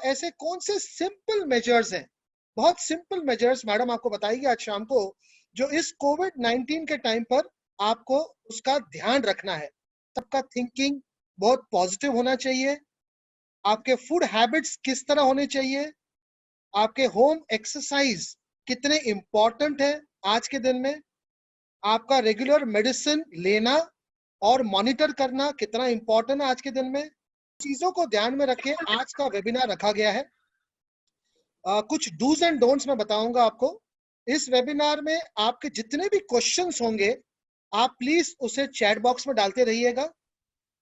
ऐसे कौन से सिंपल मेजर्स हैं, बहुत सिंपल मेजर्स मैडम आपको बताएगी आज शाम को, जो इस कोविड-19 के टाइम पर आपको उसका ध्यान रखना है। सबका थिंकिंग बहुत पॉजिटिव होना चाहिए, आपके फूड हैबिट्स किस तरह होने चाहिए, आपके होम एक्सरसाइज कितने इंपॉर्टेंट है आज के दिन में, आपका रेगुलर मेडिसिन लेना और मॉनिटर करना कितना इंपॉर्टेंट है आज के दिन में। चीजों को ध्यान में रखे आज का वेबिनार रखा गया है। कुछ डूज एंड डोंट्स मैं बताऊंगा आपको। इस वेबिनार में आपके जितने भी क्वेश्चंस होंगे आप प्लीज उसे चैट बॉक्स में डालते रहिएगा।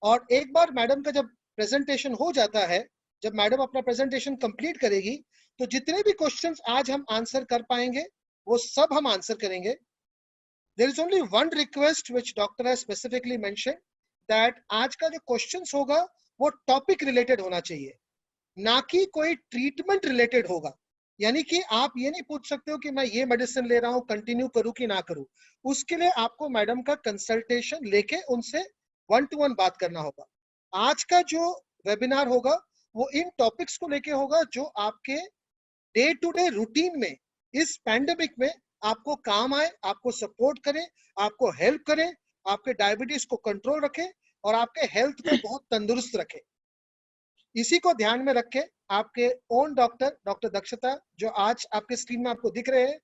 और एक बार मैडम का जब प्रेजेंटेशन हो जाता है, जब मैडम अपना प्रेजेंटेशन कंप्लीट करेगी, तो जितने भी क्वेश्चंस आज हम आंसर कर पाएंगे वो सब हम आंसर करेंगे। There is only one request which doctor has specifically mentioned, that आज का जो क्वेश्चंस होगा वो टॉपिक रिलेटेड होना चाहिए, ना कि कोई ट्रीटमेंट रिलेटेड होगा। यानी कि आप ये नहीं पूछ सकते हो कि मैं ये मेडिसिन ले रहा हूँ, कंटिन्यू करूँ कि ना करूँ। उसके लिए आपको मैडम का कंसल्टेशन लेके उनसे 1-to-1 बात करना होगा। आज का जो वेबिनार होगा वो इन टॉपिक्स को लेके होगा जो आपके डे टू डे रूटीन में, इस पैंडेमिक में आपको काम आए, आपको सपोर्ट करे, आपको हेल्प करे, आपके डायबिटीज को कंट्रोल रखे और आपके हेल्थ को बहुत तंदुरुस्त रखे। इसी को ध्यान में रख के आपके ओन डॉक्टर दक्षता, जो आज आपके स्क्रीन में आपको दिख रहे हैं,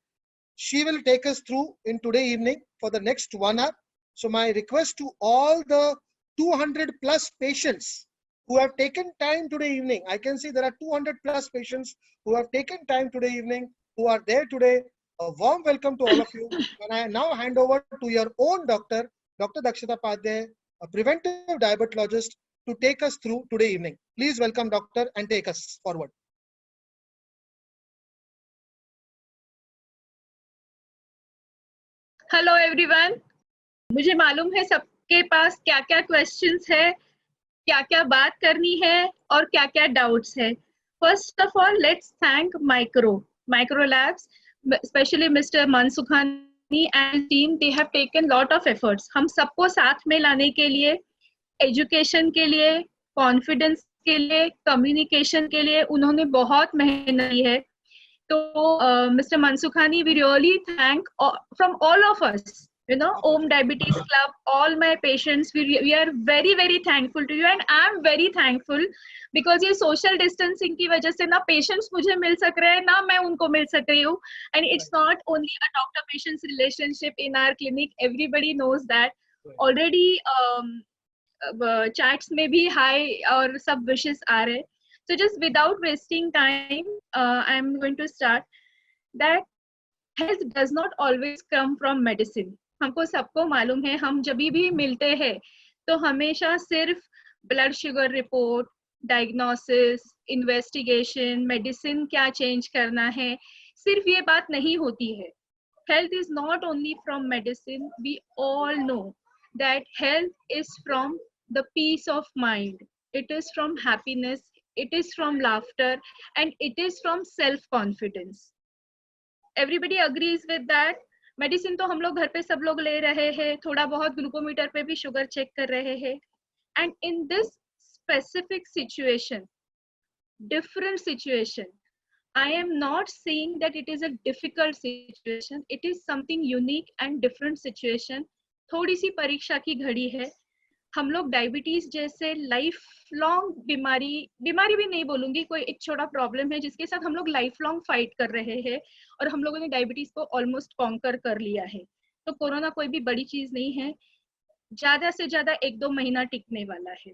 she will take us through in today evening for the next 1 hour. So my request to all the 200 plus patients who have taken time today evening, I can see there are 200 plus patients who have taken time today evening, who are there today. A warm welcome to all of you. And I now hand over to your own doctor, Dr. Dakshita Padhe, a preventive diabetologist, to take us through today evening. Please welcome doctor and take us forward. Hello everyone, मुझे मालूम है सबके पास क्या क्या questions है, क्या क्या बात करनी है और क्या क्या डाउट्स है। First of all let's thank micro labs, specially mister Mansukhani and team. They have taken lot of efforts हम सबको साथ में लाने के लिए, एजुकेशन के लिए, कॉन्फिडेंस के लिए, कम्युनिकेशन के लिए उन्होंने बहुत मेहनत की है। तो Mr. Mansukhani, we really thank from all of us, Om Diabetes Club, all my patients, we are very very thankful to you, and I am very thankful because ये social distancing की वजह से ना patients मुझे मिल सक रहे हैं ना मैं उनको मिल सक रही हूँ, and it's not only a doctor patients relationship in our clinic, everybody knows that already। chats में भी hi और सब wishes आ रहे। So just without wasting time, I'm going to start that health does not always come from medicine. हमको सबको मालूम है, हम जब भी मिलते हैं तो हमेशा सिर्फ blood sugar report, diagnosis, investigation, medicine क्या चेंज करना है, सिर्फ ये बात नहीं होती है। Health is not only from medicine. We all know that health is from the peace of mind. It is from happiness. It is from laughter, and it is from self-confidence. Everybody agrees with that. Medicine तो हम लोग घर पे सब लोग ले रहे हैं, थोड़ा बहुत ग्लूकोमीटर पे भी शुगर चेक कर रहे हैं, and in this specific situation, different situation, I am not saying that it is a difficult situation. It is something unique and different situation. थोड़ी सी परीक्षा की घड़ी है। हम लोग डायबिटीज जैसे लाइफ लॉन्ग बीमारी भी नहीं बोलूंगी, कोई एक छोटा प्रॉब्लम है जिसके साथ हम लोग लाइफ लॉन्ग फाइट कर रहे हैं, और हम लोगों ने डायबिटीज को ऑलमोस्ट कॉन्कर कर लिया है। तो कोरोना कोई भी बड़ी चीज नहीं है, ज्यादा से ज्यादा 1-2 महीना टिकने वाला है।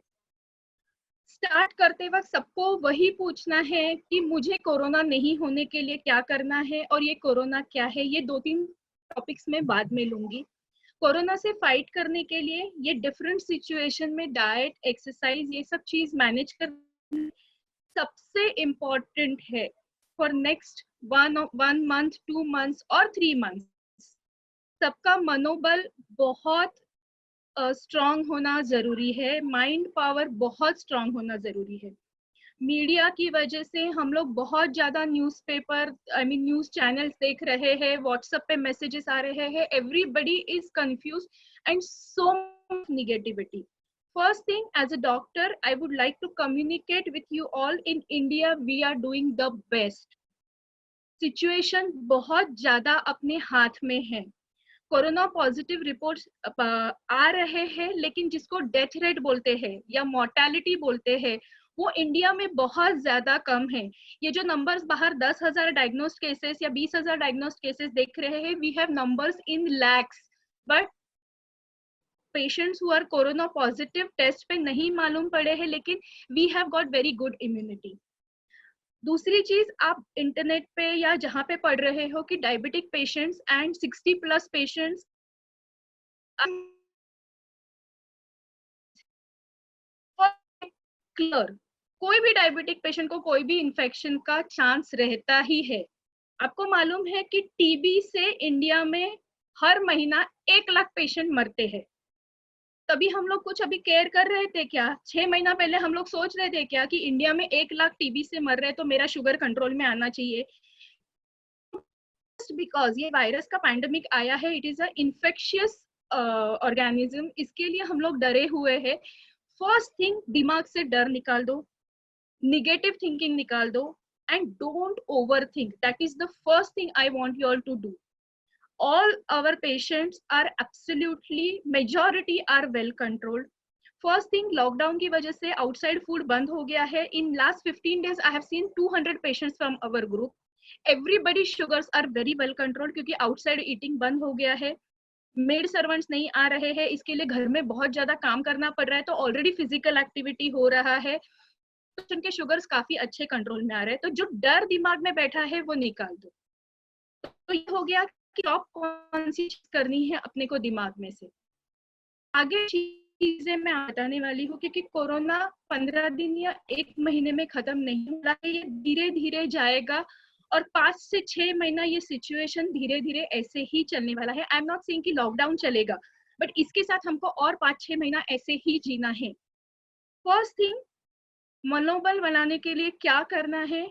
स्टार्ट करते वक्त सबको वही पूछना है कि मुझे कोरोना नहीं होने के लिए क्या करना है, और ये कोरोना क्या है। ये 2-3 टॉपिक्स में बाद में लूंगी। कोरोना से फाइट करने के लिए ये डिफरेंट सिचुएशन में डाइट, एक्सरसाइज, ये सब चीज मैनेज करना सबसे इम्पोर्टेंट है फॉर नेक्स्ट 1 मंथ, 2 मंथ्स और 3 मंथ्स। सबका मनोबल बहुत स्ट्रॉन्ग होना जरूरी है, माइंड पावर बहुत स्ट्रॉन्ग होना जरूरी है। मीडिया की वजह से हम लोग बहुत ज्यादा न्यूज़पेपर, न्यूज चैनल्स देख रहे हैं, व्हाट्सएप पे मैसेजेस आ रहे हैं, everybody is confuse and so much negativity. First thing, as a doctor, I would like to communicate with you all, in India we are doing the best. Situation बहुत ज्यादा अपने हाथ में है. कोरोना पॉजिटिव रिपोर्ट्स आ रहे हैं, लेकिन जिसको डेथ रेट बोलते हैं या मोर्टेलिटी बोलते हैं, वो इंडिया में बहुत ज्यादा कम है. ये जो नंबर्स बाहर 10,000 डायग्नोस्ड केसेस या 20,000 डायग्नोस्ड केसेस देख रहे हैं, we have numbers in lakhs, but patients who are corona positive test पे नहीं मालूम पड़े हैं, लेकिन we have got very good immunity. दूसरी चीज, आप इंटरनेट पे या जहाँ पे पढ़ रहे हो कि diabetic patients and 60+ patients clear, कोई भी डायबिटिक पेशेंट को कोई भी इन्फेक्शन का चांस रहता ही है. आपको मालूम है कि टीबी से इंडिया में हर महीना 1 लाख पेशेंट मरते हैं. तभी हम लोग कुछ अभी केयर कर रहे थे क्या? 6 महीना पहले हम लोग सोच रहे थे क्या कि इंडिया में 1 लाख टीबी से मर रहे, तो मेरा शुगर कंट्रोल में आना चाहिए? बिकॉज ये वायरस का पैंडेमिक आया है, it is a infectious organism, इसके लिए हम लोग डरे हुए हैं. फर्स्ट थिंग, दिमाग से डर निकाल दो, निगेटिव थिंकिंग निकाल दो, and don't over think. That is the first thing I want you all to do. All our patients are absolutely, majority are well controlled. First thing, lockdown की वजह से outside food बंद हो गया है. In last 15 days I have seen 200 patients from our group. Everybody's sugars are very well controlled क्योंकि outside eating बंद हो गया है. मेड सर्वेंट्स नहीं आ रहे हैं, इसके लिए घर में बहुत ज्यादा काम करना पड़ रहा है, तो ऑलरेडी फिजिकल एक्टिविटी हो रहा है, तो उनके शुगर्स काफी अच्छे कंट्रोल में आ रहे हैं. तो जो डर दिमाग में बैठा है वो निकाल दो. तो ये हो गया कि टॉप कौन सी चीज करनी है अपने को दिमाग में से. आगे चीजें मैं बताने वाली हूँ, क्योंकि कोरोना 15 दिन या 1 महीने में खत्म नहीं हो रहा है, ये धीरे धीरे जाएगा और 5 से 6 महीना ये सिचुएशन धीरे धीरे ऐसे ही चलने वाला है. आई एम नॉट सेइंग कि लॉकडाउन चलेगा, बट इसके साथ हमको और 5-6 महीना ऐसे ही जीना है. फर्स्ट थिंग, मनोबल बनाने के लिए क्या करना है,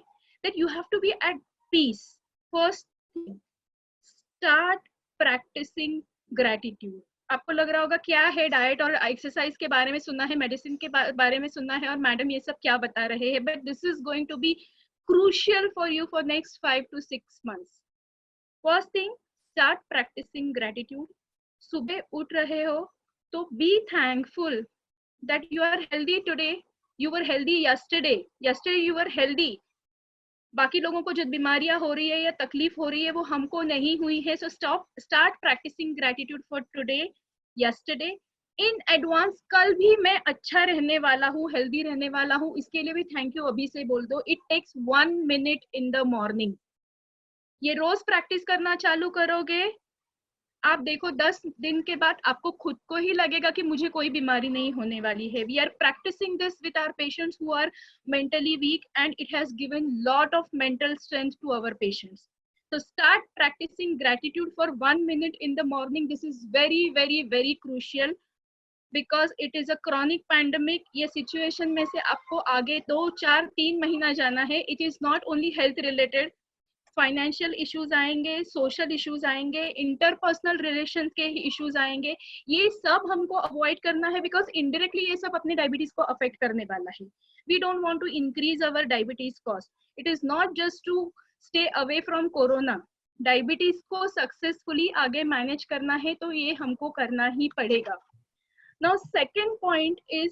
that you have to be at peace. First thing, start practising gratitude. आपको लग रहा होगा क्या है, डाइट और एक्सरसाइज के बारे में सुना है, मेडिसिन के बारे में सुना है, और मैडम ये सब क्या बता रहे हैं, but this is going to be crucial for you for next 5 to 6 months. First thing, start practising gratitude. सुबह उठ रहे हो तो be thankful that you are healthy today, you were healthy yesterday you were healthy. बाकी लोगों को जो बीमारियां हो रही है या तकलीफ हो रही है वो हमको नहीं हुई है. So start practising gratitude for today, yesterday. In advance कल भी मैं अच्छा रहने वाला हूँ, हेल्दी रहने वाला हूँ, इसके लिए भी थैंक यू अभी से बोल दो. It takes 1 minute in the morning. ये रोज प्रैक्टिस करना चालू करोगे, आप देखो 10 दिन के बाद आपको खुद को ही लगेगा कि मुझे कोई बीमारी नहीं होने वाली है. We are practising this with our patients who are mentally weak, and it has given lot of mental strength to our patients. So start practicing gratitude for 1 minute in the morning. This is very, very, very crucial because it is a chronic pandemic. ये situation में से आपको आगे 2, 4, 3 महीना जाना है. It is not only health related. Financial issues आएंगे, social issues आएंगे, इंटरपर्सनल रिलेशन के इश्यूज आएंगे. ये सब हमको अवॉइड करना है बिकॉज इनडायरेक्टली ये सब अपने डायबिटीज को अफेक्ट करने वाला है. We don't want to increase our diabetes cost. It is not just to stay away from corona. Diabetes को सक्सेसफुली आगे मैनेज करना है तो ये हमको करना ही पड़ेगा. Now second point is,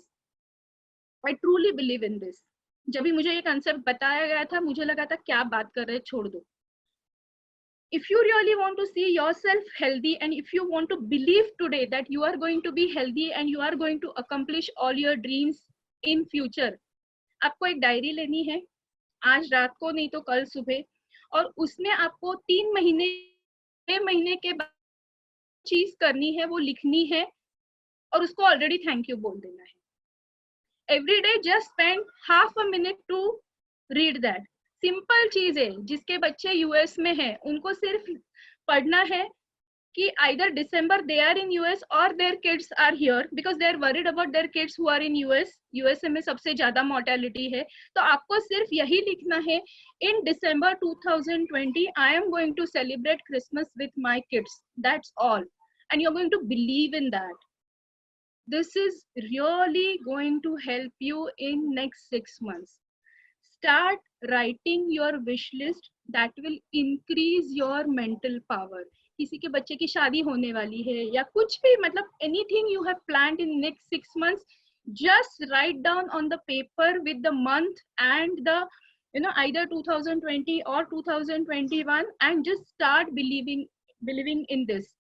I truly believe in this. जब भी मुझे ये कंसेप्ट बताया गया था मुझे लगा था क्या बात कर रहे, छोड़ दो. If you really want to see yourself healthy, and if you want to believe today that you are going to be healthy and you are going to accomplish all your dreams in future, आपको एक diary लेनी है आज रात को नहीं तो कल सुबह, और उसमें आपको 3 महीने 6 महीने के बाद चीज करनी है वो लिखनी है और उसको ऑलरेडी थैंक यू बोल देना है. Every day just spend half a minute to read that. Simple चीज है. जिसके बच्चे यूएस में हैं उनको सिर्फ पढ़ना है कि either December they are in US or their kids are here because they are worried about their kids who are in US. USA में सबसे ज्यादा मोर्टेलिटी है, तो आपको सिर्फ यही लिखना है, in December 2020 I am going to celebrate Christmas with my kids. That's all, and you're going to believe in that. This is really going to help you in next 6 months. Start writing your wish list that will increase your mental power. किसी के बच्चे की शादी होने वाली है या कुछ भी, मतलब anything you have planned in next 6 months, just write down on the paper with the month and the either 2020 or 2021 and just start believing in this.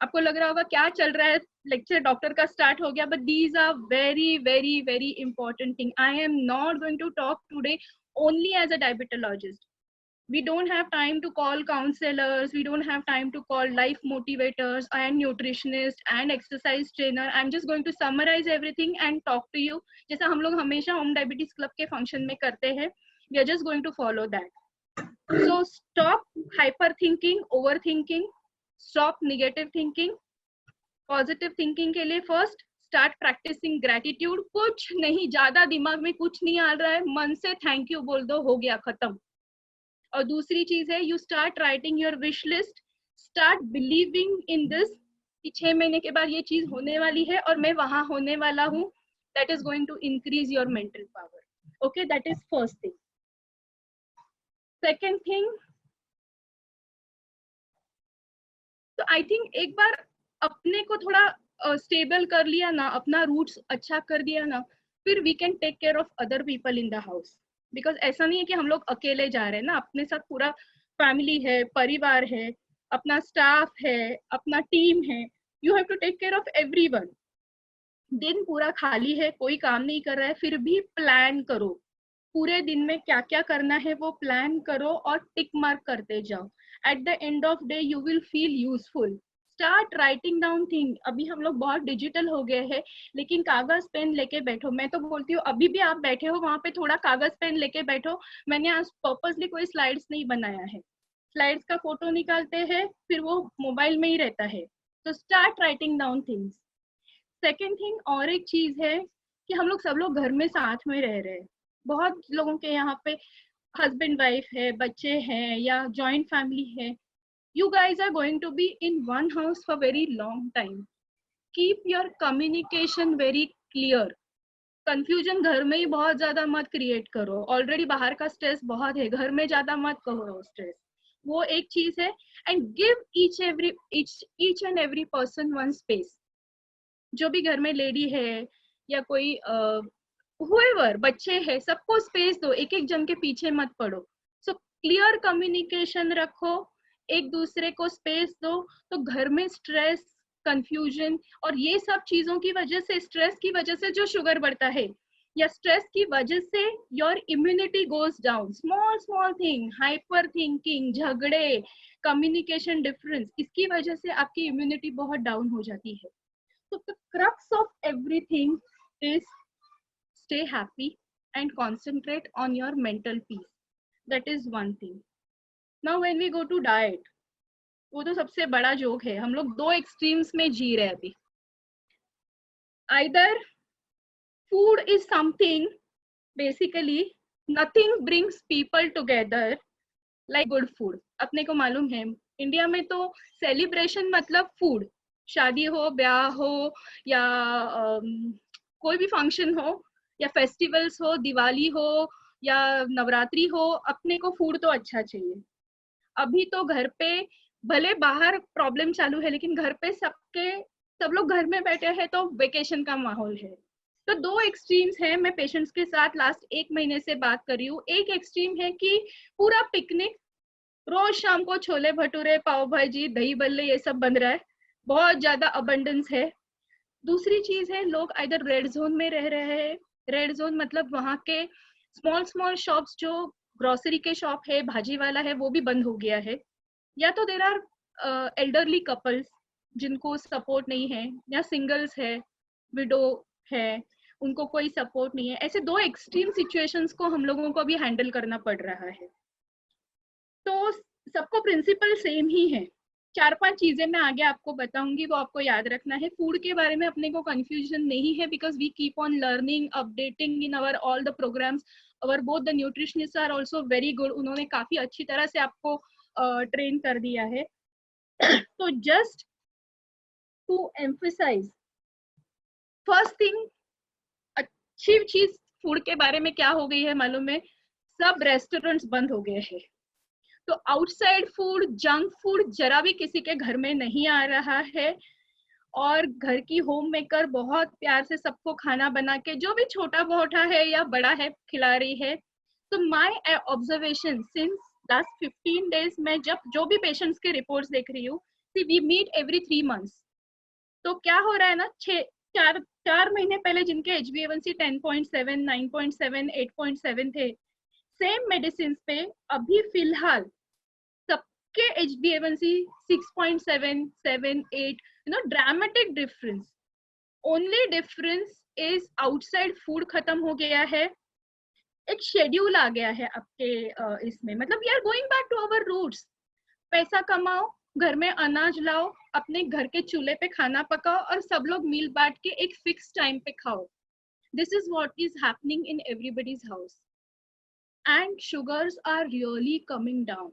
आपको लग रहा होगा क्या चल रहा है, लेक्चर डॉक्टर का स्टार्ट हो गया, but these are very very very important thing. I am not going to talk today only as a diabetologist. We don't have time to call counselors, we don't have time to call life motivators and nutritionists and exercise trainer. I'm just going to summarize everything and talk to you जैसा हम लोग हमेशा home diabetes club के function में करते हैं. We are just going to follow that. So stop hyper thinking, overthinking, stop negative thinking. Positive thinking के लिए फर्स्ट स्टार्ट प्रैक्टिसिंग ग्रेटिट्यूड. कुछ नहीं, ज्यादा दिमाग में कुछ नहीं आ रहा है, मन से थैंक यू बोल दो, हो गया, खत्म. और दूसरी चीज है, you start writing your wish list, start believing in this कि 6 महीने के बाद ये चीज होने वाली है और मैं वहां होने वाला हूँ. That is going to increase your mental power. Okay, that is first thing. Second thing, तो आई थिंक एक बार अपने को थोड़ा स्टेबल कर लिया ना, अपना रूट्स अच्छा कर दिया ना, फिर we can take care of other people in the house. Because ऐसा नहीं है कि हम लोग अकेले जा रहे हैं ना, अपने साथ पूरा फैमिली है, परिवार है, अपना स्टाफ है, अपना टीम है. You have to take care of everyone. दिन पूरा खाली है, कोई काम नहीं कर रहा है, फिर भी प्लान करो. पूरे दिन में क्या क्या करना है वो प्लान करो और टिक मार्क करते जाओ. At the end of day you will feel useful. Start writing down thing. अभी हम लोग बहुत डिजिटल हो गए हैं, लेकिन कागज पेन लेके बैठो. मैं तो बोलती हूँ अभी भी आप बैठे हो वहां पे थोड़ा कागज पेन लेके बैठो. मैंने आज पर्पसली कोई स्लाइड्स नहीं बनाया है. स्लाइड्स का फोटो निकालते हैं, फिर वो मोबाइल में ही रहता है. तो start writing down things. Second thing, और एक चीज है कि हम लोग सब लोग घर में साथ में रह रहे हैं. बहुत लोगों के यहाँ पे हस्बैंड वाइफ है, बच्चे हैं या जॉइंट फैमिली है. You guys are going to be in one house for very long time. Keep your communication very clear. Confusion घर में ही बहुत ज्यादा मत क्रिएट करो. ऑलरेडी बाहर का स्ट्रेस बहुत है, घर में ज्यादा मत करो स्ट्रेस. वो एक चीज है. And give each and every person one space. जो भी घर में लेडी है या कोई whoever बच्चे हैं, सबको स्पेस दो. एक एक जन के पीछे मत पड़ो. सो क्लियर कम्युनिकेशन रखो, एक दूसरे को स्पेस दो. तो घर में स्ट्रेस, कंफ्यूजन और ये सब चीजों की वजह से, स्ट्रेस की वजह से जो शुगर बढ़ता है या स्ट्रेस की वजह से your immunity goes down. Small small thing, hyper thinking, झगड़े, कम्युनिकेशन डिफरेंस, इसकी वजह से आपकी इम्यूनिटी बहुत डाउन हो जाती है. तो the crux of everything is stay happy and concentrate on your mental peace. That is one thing. Now when we go to diet, वो तो सबसे बड़ा जोक है. हम लोग दो एक्सट्रीम्स में जी रहे हैं अभी. Either food is something, basically nothing brings people together like good food. अपने को मालूम है इंडिया में तो सेलिब्रेशन मतलब फूड. शादी हो, ब्याह हो या कोई भी फंक्शन हो या फेस्टिवल्स हो, दिवाली हो या नवरात्रि हो, अपने को फूड तो अच्छा चाहिए. अभी तो घर पे भले बाहर प्रॉब्लम चालू है, लेकिन घर पे सब लोग घर में बैठे हैं तो वेकेशन का माहौल है. तो दो एक्सट्रीम्स हैं. मैं पेशेंट्स के साथ लास्ट 1 महीने से बात कर रही हूँ. एक एक्सट्रीम है कि पूरा पिकनिक, रोज शाम को छोले भटूरे, पाव भाजी, दही बल्ले, ये सब बन रहा है, बहुत ज्यादा अबंडेंस है. दूसरी चीज है, लोग इधर रेड जोन में रह रहे हैं. रेड जोन मतलब वहाँ के स्मॉल शॉप्स, जो ग्रोसरी के शॉप है, भाजी वाला है, वो भी बंद हो गया है. या तो देर आर एल्डरली कपल्स जिनको सपोर्ट नहीं है, या सिंगल्स है, विडो है, उनको कोई सपोर्ट नहीं है. ऐसे दो एक्सट्रीम सिचुएशंस को हम लोगों को अभी हैंडल करना पड़ रहा है. तो सबको प्रिंसिपल सेम ही है. 4-5 चीजें मैं आगे आपको बताऊंगी, वो आपको याद रखना है. फूड के बारे में अपने को कंफ्यूजन नहीं है, because we keep on learning, updating in our all the programmes. Our both the nutritionist are also very good. उन्होंने काफी अच्छी तरह से आपको ट्रेन कर दिया है. तो just to emphasise, first thing, अच्छी चीज फूड के बारे में क्या हो गई है मालूम है, सब रेस्टोरेंट्स बंद हो गए हैं, तो आउटसाइड फूड, जंक फूड जरा भी किसी के घर में नहीं आ रहा है, और घर की होम मेकर बहुत प्यार से सबको खाना बना के, जो भी छोटा मोटा है या बड़ा है, खिला रही है। तो my observation since last 15 days में जब जो भी पेशेंट्स के रिपोर्ट्स देख रही हूँ, वी मीट एवरी 3 मंथ्स। तो क्या हो रहा है ना, 4 महीने पहले जिनके HbA1c 10.7, 9.7, 8.7 थे, सेम मेडिसिन पे अभी फिलहाल सबके HbA1c 6.7, 7, 8, dramatic difference. Only difference is outside food खत्म हो गया है, एक शेड्यूल आ गया है आपके इसमें, मतलब we are going back to our roots. पैसा कमाओ, घर में अनाज लाओ, अपने घर के चूल्हे पे खाना पकाओ और सब लोग मिल बांट के एक फिक्स टाइम पे खाओ। This is what is happening in everybody's house and sugars are really coming down.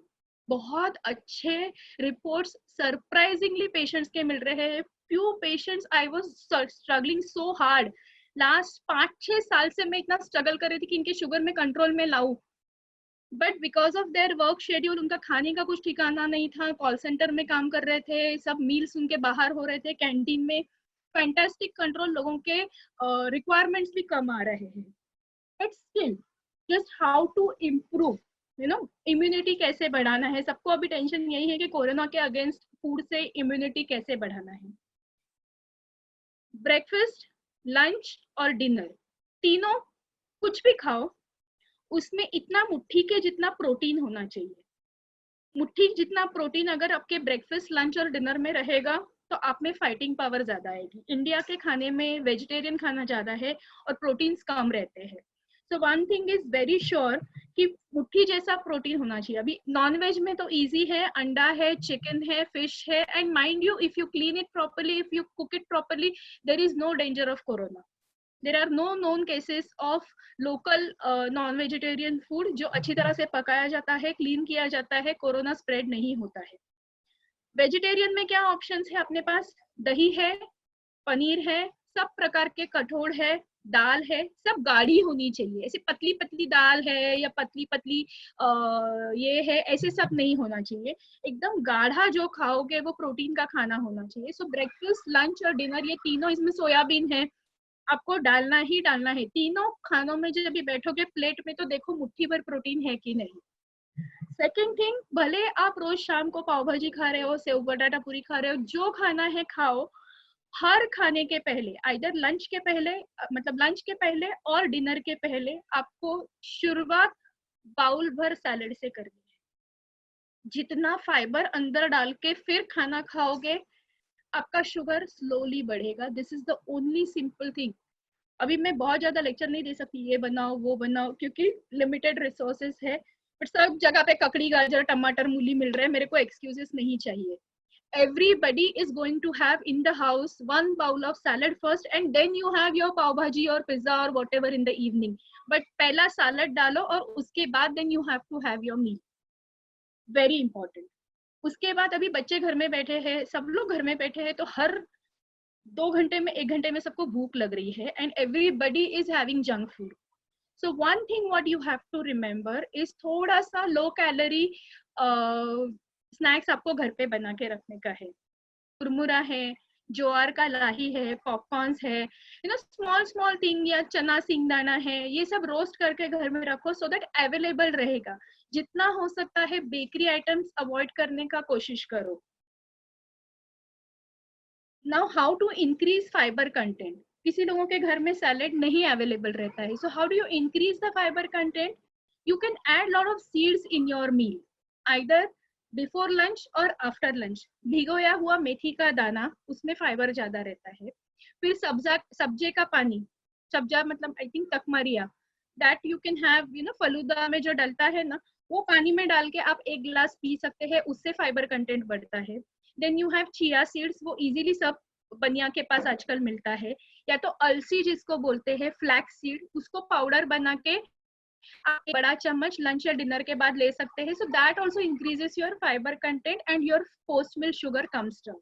बहुत अच्छे रिपोर्ट्स सरप्राइजिंगली पेशेंट्स के मिल रहे हैं। Few patients, I was struggling so hard, last 5-6 साल से मैं इतना स्ट्रगल कर रही थी कि इनके शुगर में कंट्रोल में लाऊं, but because of their work schedule उनका खाने का कुछ ठिकाना नहीं था, कॉल सेंटर में काम कर रहे थे, सब मील्स उनके बाहर हो रहे थे कैंटीन में, फैंटास्टिक कंट्रोल, लोगों के रिक्वायरमेंट्स भी कम आ रहे हैं, but still just how to improve, immunity कैसे बढ़ाना है। सबको अभी टेंशन यही है कि कोरोना के अगेंस्ट फूड से इम्यूनिटी कैसे बढ़ाना है। ब्रेकफास्ट, लंच और डिनर तीनों कुछ भी खाओ, उसमें इतना मुट्ठी के जितना प्रोटीन होना चाहिए। मुट्ठी जितना प्रोटीन अगर आपके ब्रेकफास्ट, लंच और डिनर में रहेगा तो आप में फाइटिंग पावर ज्यादा आएगी। इंडिया के खाने में वेजिटेरियन खाना ज्यादा है और प्रोटीन्स कम रहते हैं। सो one thing is very sure कि मुट्ठी जैसा प्रोटीन होना चाहिए। अभी नॉन वेज में तो इजी है, अंडा है, चिकन है, फिश है, and mind you if you clean it properly, if you cook it properly, there is no danger of corona. There are no known cases of local non-vegetarian food जो अच्छी तरह से पकाया जाता है, क्लीन किया जाता है, कोरोना स्प्रेड नहीं होता है। वेजिटेरियन में क्या ऑप्शंस है अपने पास? दही है, पनीर है, सब प्रकार के कठोर है, दाल है, सब गाढ़ी होनी चाहिए। ऐसे पतली पतली दाल है या पतली पतली ये है, ऐसे सब नहीं होना चाहिए। एकदम गाढ़ा जो खाओगे वो प्रोटीन का खाना होना चाहिए। सो ब्रेकफास्ट, लंच और डिनर ये तीनों, इसमें सोयाबीन है, आपको डालना ही डालना है। तीनों खानों में जब भी बैठोगे प्लेट में तो देखो मुट्ठी भर प्रोटीन है कि नहीं। सेकंड थिंग, भले आप रोज शाम को पाव भाजी खा रहे हो, सेव बटाटा पूरी खा रहे हो, जो खाना है खाओ, हर खाने के पहले, आइदर लंच के पहले, मतलब लंच के पहले और डिनर के पहले आपको शुरुआत बाउल भर सैलेड से करनी है। जितना फाइबर अंदर डाल के फिर खाना खाओगे, आपका शुगर स्लोली बढ़ेगा। This is the only simple thing. अभी मैं बहुत ज्यादा लेक्चर नहीं दे सकती, ये बनाओ वो बनाओ, क्योंकि लिमिटेड रिसोर्सेस है, बट सब जगह पे ककड़ी, गाजर, टमाटर, मूली मिल रहे हैं, मेरे को एक्सक्यूजेस नहीं चाहिए। Everybody is going to have in the house one bowl of salad first and then you have your pav bhaji or pizza or whatever in the evening, but पहला salad डालो और उसके बाद then you have to have your meal, very important। उसके बाद अभी बच्चे घर में बैठे हैं, सब लोग घर में बैठे हैं, तो हर 2 घंटे में 1 घंटे में सबको भूख लग रही है and everybody is having junk food. So one thing what you have to remember is थोड़ा सा लो कैलोरी स्नैक्स आपको घर पे बना के रखने का है। कुरमुरा है, ज्वार का लाही है, पॉपकॉर्न्स है, स्मॉल स्मॉल थिंग, या चना सिंगदाना है, ये सब रोस्ट करके घर में रखो सो दैट अवेलेबल रहेगा। जितना हो सकता है बेकरी आइटम्स अवॉइड करने का कोशिश करो। Now how to increase fibre content. किसी लोगों के घर में सैलेड नहीं अवेलेबल रहता है, so how do you increase the fibre content? You can add lot of seeds in your meal, either before lunch और आफ्टर लंच। भिगोया हुआ मेथी का दाना, उसमें फाइबर ज्यादा रहता है। फिर सब्जे का पानी, सब्जा मतलब आई थिंक तकमरिया, that you can have, falooda में जो डलता है ना, वो पानी में डाल के आप 1 गिलास पी सकते हैं, उससे फाइबर कंटेंट बढ़ता है। Then you have chia seeds, वो इजीली सब बनिया के पास आजकल मिलता है, या तो अलसी जिसको बोलते हैं, फ्लैक्स सीड, उसको पाउडर बना के आप 1 बड़ा चम्मच लंच या डिनर के बाद ले सकते हैं। So that also increases your fibre content and your post meal sugar comes down.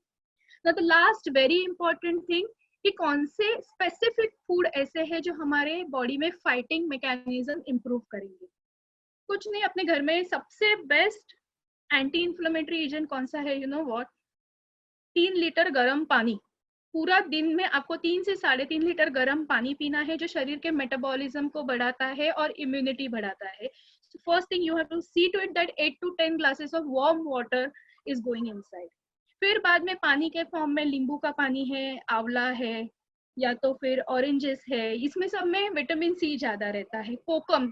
Now the last very important thing, कि कौन से स्पेसिफिक फूड ऐसे हैं जो हमारे बॉडी में फाइटिंग मैकेनिज्म इंप्रूव करेंगे। कुछ नहीं, अपने घर में सबसे बेस्ट एंटी इंफ्लेमेटरी एजेंट कौन सा है, यू नो व्हाट? 3 लीटर गर्म पानी। पूरा दिन में आपको 3 से 3.5 लीटर गर्म पानी पीना है, जो शरीर के मेटाबॉलिज्म को बढ़ाता है और इम्यूनिटी बढ़ाता है। First thing you have to see to it that 8 to 10 glasses of warm water is going inside. फिर बाद में पानी के फॉर्म में नींबू का पानी है, आंवला है, या तो फिर ऑरेंजेस है, इसमें सब में विटामिन सी ज्यादा रहता है। कोकम,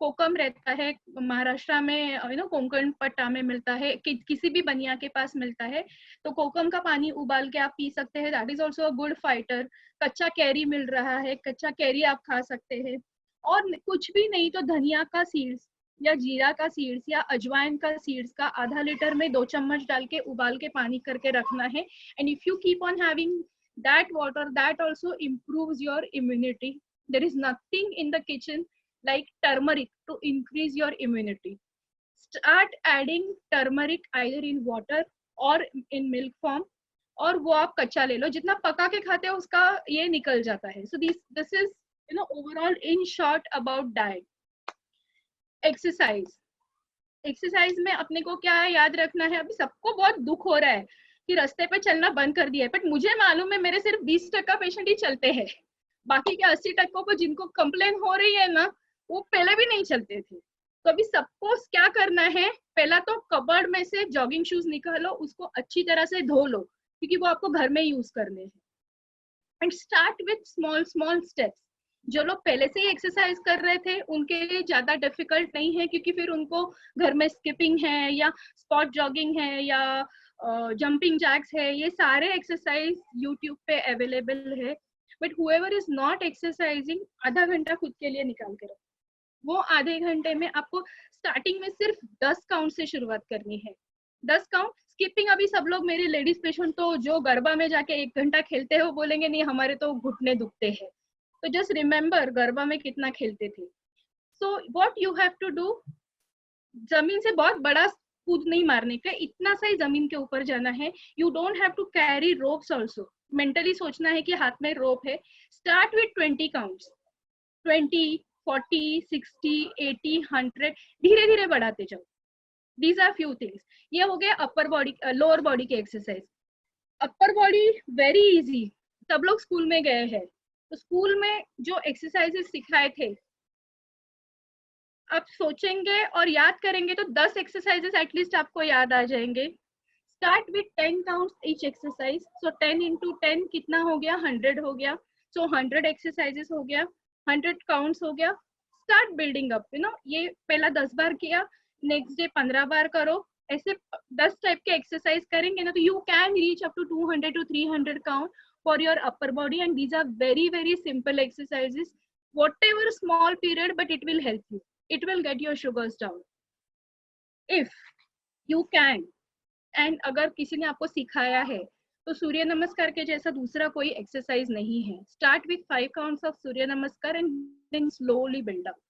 कोकम रहता है महाराष्ट्र में, यू नो कोंकण पट्टा में मिलता है, किसी भी बनिया के पास मिलता है। तो कोकम का पानी उबाल के आप पी सकते हैं, that is also a good fighter. कच्चा कैरी मिल रहा है, कच्चा कैरी आप खा सकते हैं। और कुछ भी नहीं तो धनिया का सीड्स या जीरा का सीड्स या अजवाइन का सीड्स का आधा लीटर में 2 चम्मच डाल के उबाल के पानी करके रखना है। And if you keep on having that water, that also improves your immunity. There is nothing in the kitchen like turmeric to increase your immunity. Start adding turmeric either in water or in milk form, और वो आप कच्चा ले लो, जितना पका के खाते हो उसका ये निकल जाता है। So this is, you know, overall in short about diet. Exercise, exercise में अपने को क्या है याद रखना है। अभी सबको बहुत दुख हो रहा है कि रास्ते पे चलना बंद कर दिया है, बट मुझे मालूम है मेरे सिर्फ 20% पेशेंट ही चलते हैं, बाकी के 80% को जिनको कंप्लेन हो रही है ना, वो पहले भी नहीं चलते थे। तो अभी सबको क्या करना है, पहला तो कबर्ड में से जॉगिंग शूज निकालो, उसको अच्छी तरह से धो लो, क्योंकि वो आपको घर में यूज करने हैं। And start with small small steps. जो लोग पहले से ही एक्सरसाइज कर रहे थे उनके लिए ज्यादा डिफिकल्ट नहीं है, क्योंकि फिर उनको घर में स्किपिंग है या स्पॉट जॉगिंग है या जंपिंग जैक्स है, ये सारे एक्सरसाइज यूट्यूब पे अवेलेबल है। But whoever is not exercising, आधा घंटा खुद के लिए निकाल के रखो। वो आधे घंटे में आपको स्टार्टिंग में सिर्फ 10 काउंट से शुरुआत करनी है। 10 काउंट। स्किपिंग अभी सब लोग, मेरे लेडीज पेशेंट तो जो गरबा में जाके 1 घंटा खेलते हैं वो बोलेंगे नहीं हमारे तो घुटने दुखते हैं। तो जस्ट रिमेम्बर गरबा में कितना खेलते थे। So what you have to do, जमीन से बहुत बड़ा कूद नहीं मारने का, इतना सा ही जमीन के ऊपर जाना है। You don't have to carry ropes also, mentally सोचना है कि हाथ में रोप है। स्टार्ट विथ 20 काउंट्स, 20, 40, 60, 80, 100, धीरे धीरे बढ़ाते जाओ। These are few things. ये हो गया अपर बॉडी, लोअर बॉडी के exercise. Upper body very easy, सब लोग स्कूल में गए हैं, तो स्कूल में जो एक्सरसाइजेस सिखाए थे आप सोचेंगे और याद करेंगे तो 10 एक्सरसाइजेस एटलीस्ट आपको याद आ जाएंगे। Start with 10 counts each exercise. So 10 into 10 कितना हो गया, 100 हो गया। सो 100 एक्सरसाइजेस हो गया, 100 काउंट्स हो गया। Start building up, you know, ये पहला 10 बार किया, नेक्स्ट डे 15 बार करो, ऐसे 10 टाइप के एक्सरसाइज करेंगे ना तो you can reach up to 200 to 300 count for your upper body. And these are very very simple exercises, whatever small period, but it will help you, it will get your sugars down if you can. And अगर किसी ने आपको सिखाया है तो सूर्य नमस्कार के जैसा दूसरा कोई एक्सरसाइज नहीं है। Start with 5 counts of Surya Namaskar and then slowly build up.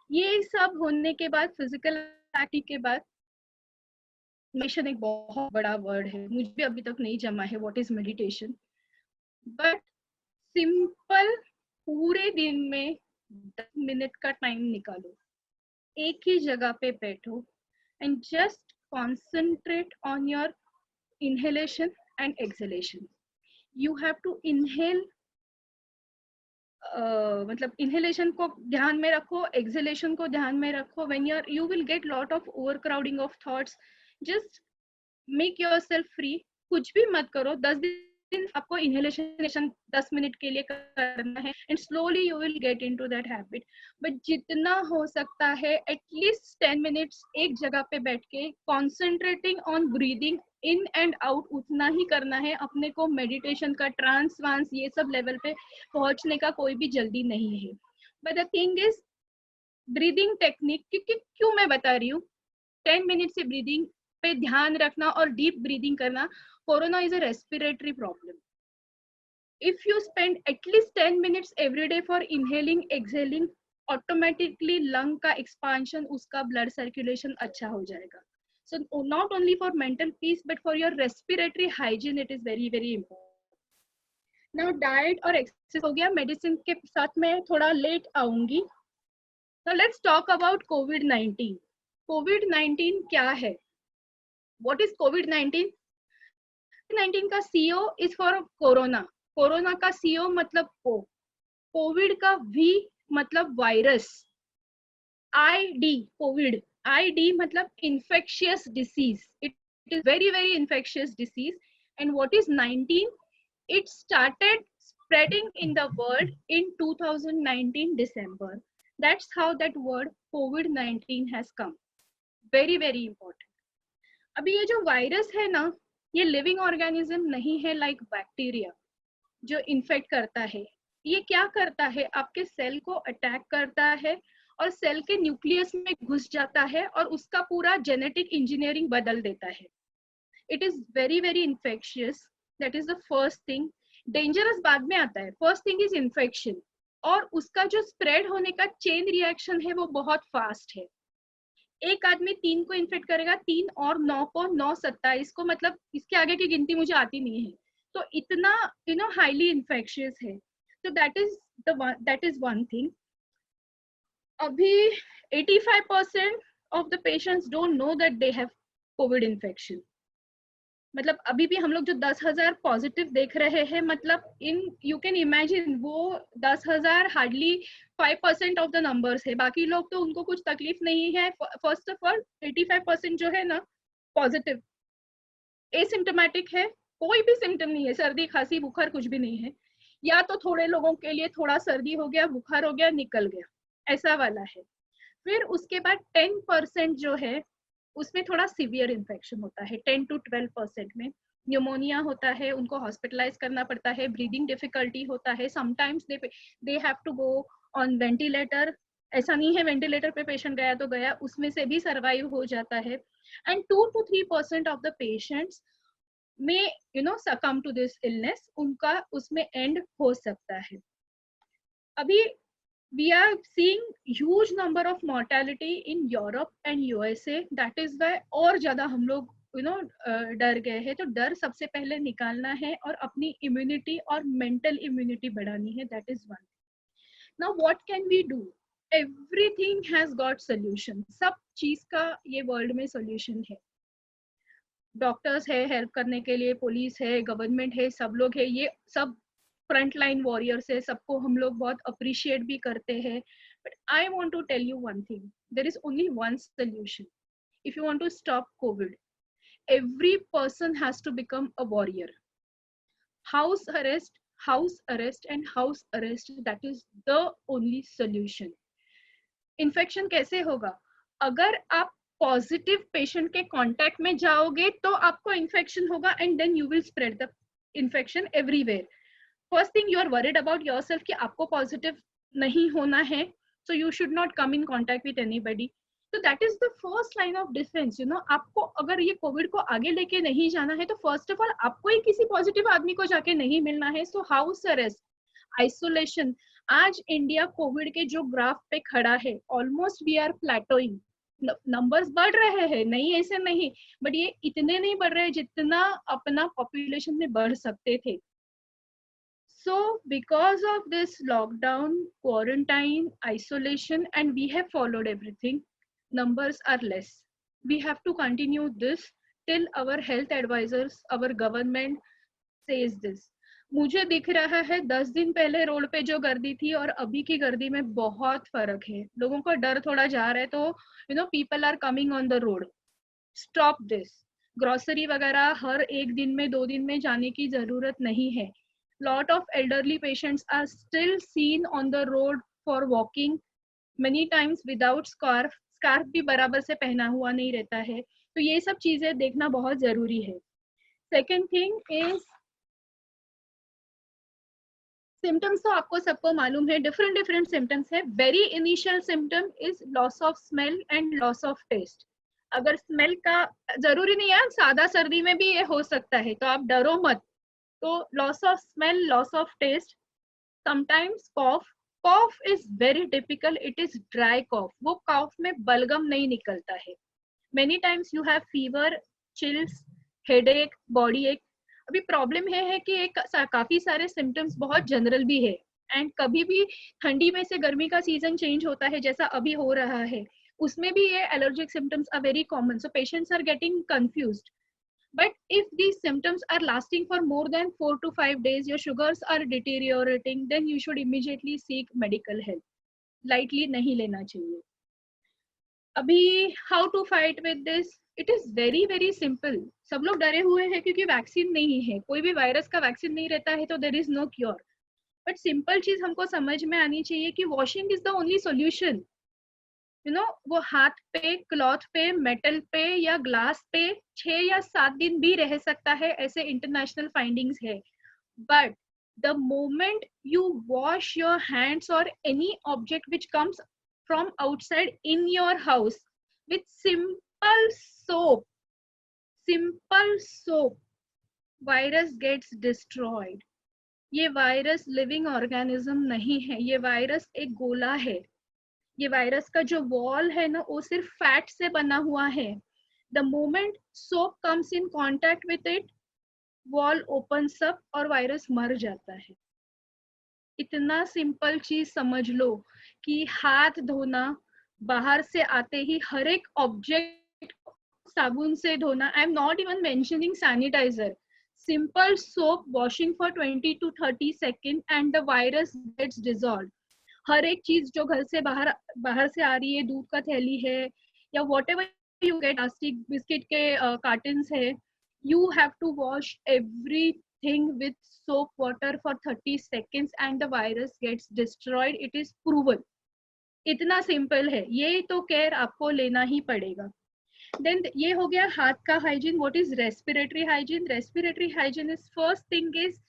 ये सब होने के बाद, फिजिकल एक्टिविटी के बाद, मेडिटेशन एक बहुत बड़ा वर्ड है, मुझे भी अभी तक नहीं जमा है what is meditation. But simple, पूरे दिन में 10 मिनट का टाइम निकालो, एक ही जगह पे बैठो and just concentrate on your inhalation and exhalation. You have to inhale, मतलब इनहेलेशन को ध्यान में रखो, एक्सहेलेशन को ध्यान में रखो। When you will get lot of overcrowding of thoughts, just make yourself free, कुछ भी मत करो। 10 दिन आपको इनहेलेशन 10 मिनट के लिए करना है and slowly you will get into that habit. But जितना हो सकता है एटलीस्ट 10 मिनट्स एक जगह पे बैठ के concentrating on breathing in and out, उतना ही करना है। अपने को मेडिटेशन का ट्रांस वांस ये सब लेवल पे पहुंचने का कोई भी जल्दी नहीं है। But the thing is breathing technique, क्यों मैं बता रही हूँ, 10 मिनट से ब्रीदिंग पे ध्यान रखना और डीप ब्रीदिंग करना। Corona is a respiratory problem. If you spend at least 10 minutes every day for inhaling exhaling, automatically lung का एक्सपांशन, उसका ब्लड सर्कुलेशन अच्छा हो जाएगा। So not only for mental peace but for your respiratory hygiene it is very very important. Now diet और exercise हो गया, medicine के साथ मैं थोड़ा लेट आऊंगी. नाउ लेट्स टॉक अबाउट कोविड-19. कोविड-19 क्या है? व्हाट इज कोविड-19? कोविड-19 का CO is for corona. Corona का सीओ मतलब कोविड का वी मतलब वायरस. आईडी कोविड, आईडी मतलब infectious disease. It is very infectious disease. And what is 19? It started spreading in the world in 2019 December. That's how that word COVID-19 has come. Very important. अभी ये जो virus है ना, ये living organism नहीं है like bacteria जो infect करता है. ये क्या करता है? आपके सेल को अटैक करता है और सेल के न्यूक्लियस में घुस जाता है और उसका पूरा जेनेटिक इंजीनियरिंग बदल देता है. It is very infectious. That is the first thing. Dangerous बाद में आता है. फर्स्ट थिंग इज इन्फेक्शन, और उसका जो स्प्रेड होने का चेन रिएक्शन है वो बहुत फास्ट है. एक आदमी 3 को इन्फेक्ट करेगा, 3 और 9 को, 9 27 को, मतलब इसके आगे की गिनती मुझे आती नहीं है. तो इतना हाईली इन्फेक्शियस है. तो दैट इज वन थिंग. अभी 85% of the patients don't know that they have COVID infection. मतलब अभी भी हम लोग जो 10,000 पॉजिटिव देख रहे हैं, मतलब यू कैन इमेजिन वो 10,000 हार्डली 5% ऑफ द नंबर्स है. बाकी लोग तो उनको कुछ तकलीफ नहीं है. फर्स्ट ऑफ ऑल 85% जो है ना पॉजिटिव, एसिम्टोमेटिक है, कोई भी सिम्टम नहीं है, सर्दी खांसी बुखार कुछ भी नहीं है, या तो थोड़े लोगों के लिए थोड़ा सर्दी हो गया, बुखार हो गया, निकल गया, ऐसा वाला है. फिर उसके बाद 10% जो है उसमें थोड़ा सीवियर इन्फेक्शन होता है. 10 to 12% में न्यूमोनिया होता है, उनको हॉस्पिटलाइज करना पड़ता है, ब्रीदिंग डिफिकल्टी होता है, sometimes they have to go on ventilator. ऐसा नहीं है वेंटिलेटर पे पेशेंट गया तो गया, उसमें से भी सर्वाइव हो जाता है. And 2 to 3% of the patients में succumb to this illness, उनका उसमें एंड हो सकता है. अभी we are seeing huge number of mortality in Europe and USA. That is why और ज्यादा हम लोग डर गए हैं. तो डर सबसे पहले निकालना है और अपनी इम्यूनिटी और मेंटल इम्यूनिटी बढ़ानी है. That is one. Now what can we do? Everything has got solution. सब चीज का ये वर्ल्ड में सोल्यूशन है. डॉक्टर्स है हेल्प करने के लिए, पुलिस है, गवर्नमेंट है, सब लोग है, ये सब फ्रंट लाइन वॉरियर्स है, सबको हम लोग बहुत अप्रिशिएट भी करते हैं. But I want to tell you one thing. There is only one solution. If you want to stop Covid, every person has to become a warrior. House arrest and house arrest, that is the only solution. Infection कैसे होगा? अगर आप positive patient के contact में जाओगे तो आपको infection होगा and then you will spread the infection everywhere. First thing, you are worried about yourself कि आपको पॉजिटिव नहीं होना है, so you should not come in contact with anybody. तो that is the first line of defence. आपको अगर ये Covid को आगे लेके नहीं जाना है तो फर्स्ट ऑफ ऑल आपको ही किसी पॉजिटिव आदमी को जाके नहीं मिलना है. सो हाउस अरेस्ट, आइसोलेशन. आज इंडिया कोविड के जो ग्राफ पे खड़ा है, ऑलमोस्ट वी आर प्लेटोइंग. नंबर्स बढ़ रहे हैं, नहीं ऐसे नहीं, बट ये इतने नहीं बढ़ रहे जितना अपना पॉपुलेशन में बढ़ सकते थे. So because of this lockdown, quarantine, isolation, and we have followed everything, numbers are less. We have to continue this till our health advisors, our government says this. मुझे दिख रहा है 10 दिन पहले रोड पे जो गर्दी थी और अभी की गर्दी में बहुत फर्क है. लोगों का डर थोड़ा जा रहा है, तो people are coming on the road. Stop this. Grocery वगैरह हर एक दिन में 2 दिन में जाने की जरूरत नहीं है. Lot of elderly patients are still seen on the road for walking, many times without scarf. Scarf भी बराबर से पहना हुआ नहीं रहता है. तो ये सब चीजें देखना बहुत जरूरी है. Second thing is symptoms. तो आपको सबको मालूम है, डिफरेंट सिम्टम्स है. Very initial symptom is loss of smell and loss of taste. अगर स्मेल का जरूरी नहीं है, सादा सर्दी में भी ये हो सकता है, तो आप डरो मत. तो loss of smell, loss of taste, sometimes cough. Cough is very typical. It is dry cough. वो कॉफ में बलगम नहीं निकलता है. Many times you have fever, chills, headache, body ache. अभी प्रॉब्लम है कि एक काफी सारे सिम्टम्स बहुत जनरल भी है, एंड कभी भी ठंडी में से गर्मी का सीजन चेंज होता है जैसा अभी हो रहा है, उसमें भी ये allergic symptoms are very common, so patients are getting confused. But if these symptoms are lasting for more than 4 to 5 days, your sugars are deteriorating, then you should immediately seek medical help. Lightly नहीं लेना चाहिए. अभी how to fight with this? It is very very simple. सब लोग डरे हुए हैं क्योंकि वैक्सीन नहीं है. कोई भी वायरस का वैक्सीन नहीं रहता है तो there is no cure. But simple चीज हमको समझ में आनी चाहिए कि washing is the only solution. वो हाथ पे, क्लॉथ पे, मेटल पे या ग्लास पे 6 या 7 दिन भी रह सकता है, ऐसे इंटरनेशनल फाइंडिंग्स है. But the moment you wash your hands or any object which comes from outside in your house with simple soap, virus gets destroyed. ये वायरस लिविंग ऑर्गेनिज्म नहीं है, ये वायरस एक गोला है. ये वायरस का जो वॉल है ना, वो सिर्फ फैट से बना हुआ है. The moment soap comes in contact with it, wall opens up और वायरस मर जाता है. इतना सिंपल चीज समझ लो कि हाथ धोना, बाहर से आते ही हर एक ऑब्जेक्ट साबुन से धोना. I am not even mentioning sanitizer. Simple soap washing for 20 to 30 seconds and the virus gets dissolve. हर एक चीज जो घर से बाहर से आ रही है, दूध का थैली है या whatever you get, plastic biscuit के कार्टन्स है, you have to wash everything with soap water for 30 seconds and the virus gets destroyed. It is proven. इतना सिंपल है. ये तो केयर आपको लेना ही पड़ेगा. देन ये हो गया हाथ का hygiene. What is respiratory hygiene? Respiratory hygiene is first thing is,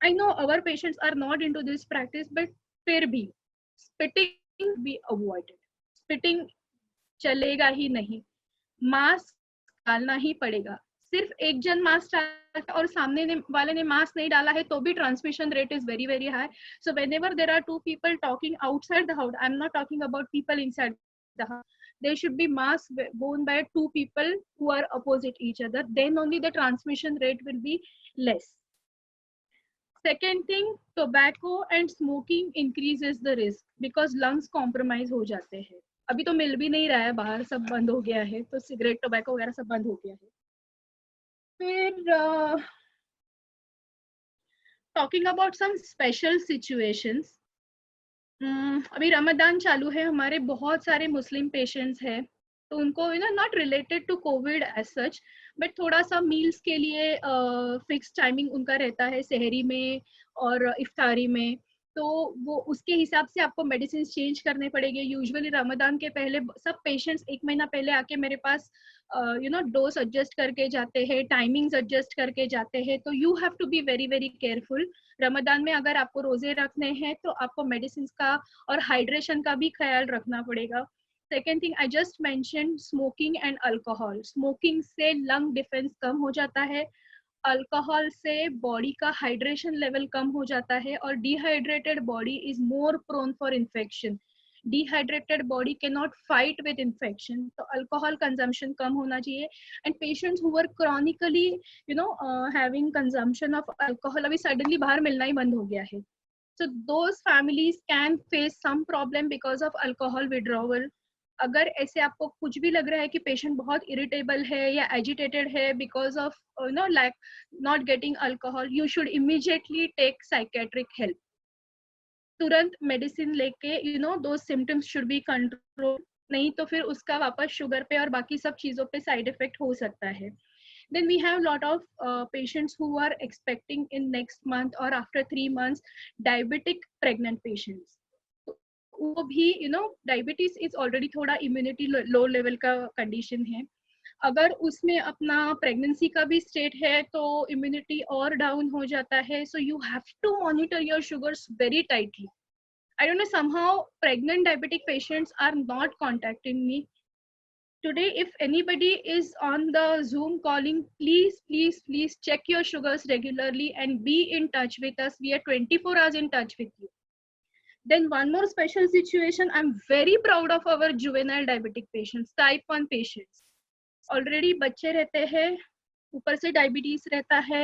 I know our patients are not into this practice, but फिर भी स्पिटिंग बी अवॉइडेड. स्पिटिंग चलेगा ही नहीं. मास्क डालना ही पड़ेगा. सिर्फ एक जन मास्क डाला और सामने वाले ने मास्क नहीं डाला है तो भी transmission rate is very very high. So whenever there are two people talking outside the house, I am not talking about people inside the house, there should be mask worn by 2 people who are opposite each other. Then only the transmission rate will be less. Second thing, tobacco and smoking increases the risk because lungs compromise हो जाते हैं. अभी तो मिल भी नहीं रहा है बाहर, सब बंद हो गया है, तो सिगरेट, टोबैको वगैरह सब बंद हो गया है. फिर talking about some special situations. अभी रमदान चालू है, हमारे बहुत सारे मुस्लिम पेशेंट्स हैं, तो उनको not related to Covid as such, but थोड़ा सा मील्स के लिए फिक्स टाइमिंग उनका रहता है, सहरी में और इफ्तारी में, तो वो उसके हिसाब से आपको मेडिसिन चेंज करने पड़ेंगे. यूजुअली रमदान के पहले सब पेशेंट्स 1 महीना पहले आके मेरे पास डोज एडजस्ट करके जाते हैं, टाइमिंग्स एडजस्ट करके जाते हैं. तो you have to be very very careful. Ramadan में अगर आपको रोजे रखने हैं तो आपको मेडिसिन का और हाइड्रेशन का भी ख्याल रखना पड़ेगा. Second thing I just mention, smoking and alcohol. Smoking से लंग डिफेंस कम हो जाता है, अल्कोहल से बॉडी का हाइड्रेशन लेवल कम हो जाता है, और dehydrated body is more prone for infection. Dehydrated body can not fight with infection, तो अल्कोहल कंजम्पशन कम होना चाहिए. And patients who are chronically having consumption of alcohol, अभी सडनली बाहर मिलना ही बंद हो गया है, so those families can face some problem because of alcohol withdrawal. अगर ऐसे आपको कुछ भी लग रहा है कि पेशेंट बहुत इरिटेबल है या एजिटेटेड है because of like not getting alcohol, you should immediately take psychiatric help. तुरंत मेडिसिन लेके दो सिम्टम्स शुड बी कंट्रोल, नहीं तो फिर उसका वापस शुगर पे और बाकी सब चीजों पे साइड इफेक्ट हो सकता है. Then we have lot of patients who are expecting in next month or after 3 months, diabetic pregnant patients. वो भी डायबिटीज इज ऑलरेडी थोड़ा इम्यूनिटी लो लेवल का कंडीशन है. अगर उसमें अपना प्रेगनेंसी का भी स्टेट है तो इम्यूनिटी और डाउन हो जाता है. So you have to monitor your sugars very tightly. I don't know, somehow pregnant diabetic patients are not contacting me today. If anybody is on the Zoom calling, please check your sugars regularly and be in touch with us. We are 24 hours in touch with you. Then one more special situation, I'm very proud of our juvenile diabetic patients, type 1 patients. Already बच्चे रहते हैं, ऊपर से diabetes रहता है,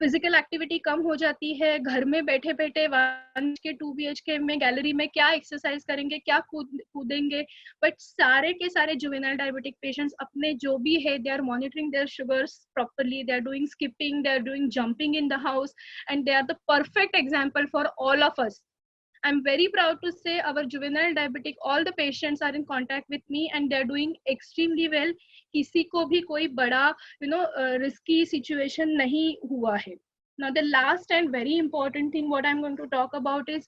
physical activity कम हो जाती है, घर में बैठे बैठे 1 के 2 BHK में गैलरी में क्या एक्सरसाइज करेंगे, क्या कूदेंगे। बट सारे के सारे जुवेनाइल डायबिटिक पेशेंट्स अपने जो भी है, they are monitoring their sugars properly, they are doing skipping, they are doing jumping in the house, and they are the perfect example for all of us. I'm very proud to say our juvenile diabetic, all the patients are in contact with me and they're doing extremely well. किसी को भी कोई बड़ा risky situation नहीं हुआ है. Now the last and very important thing what I'm going to talk about is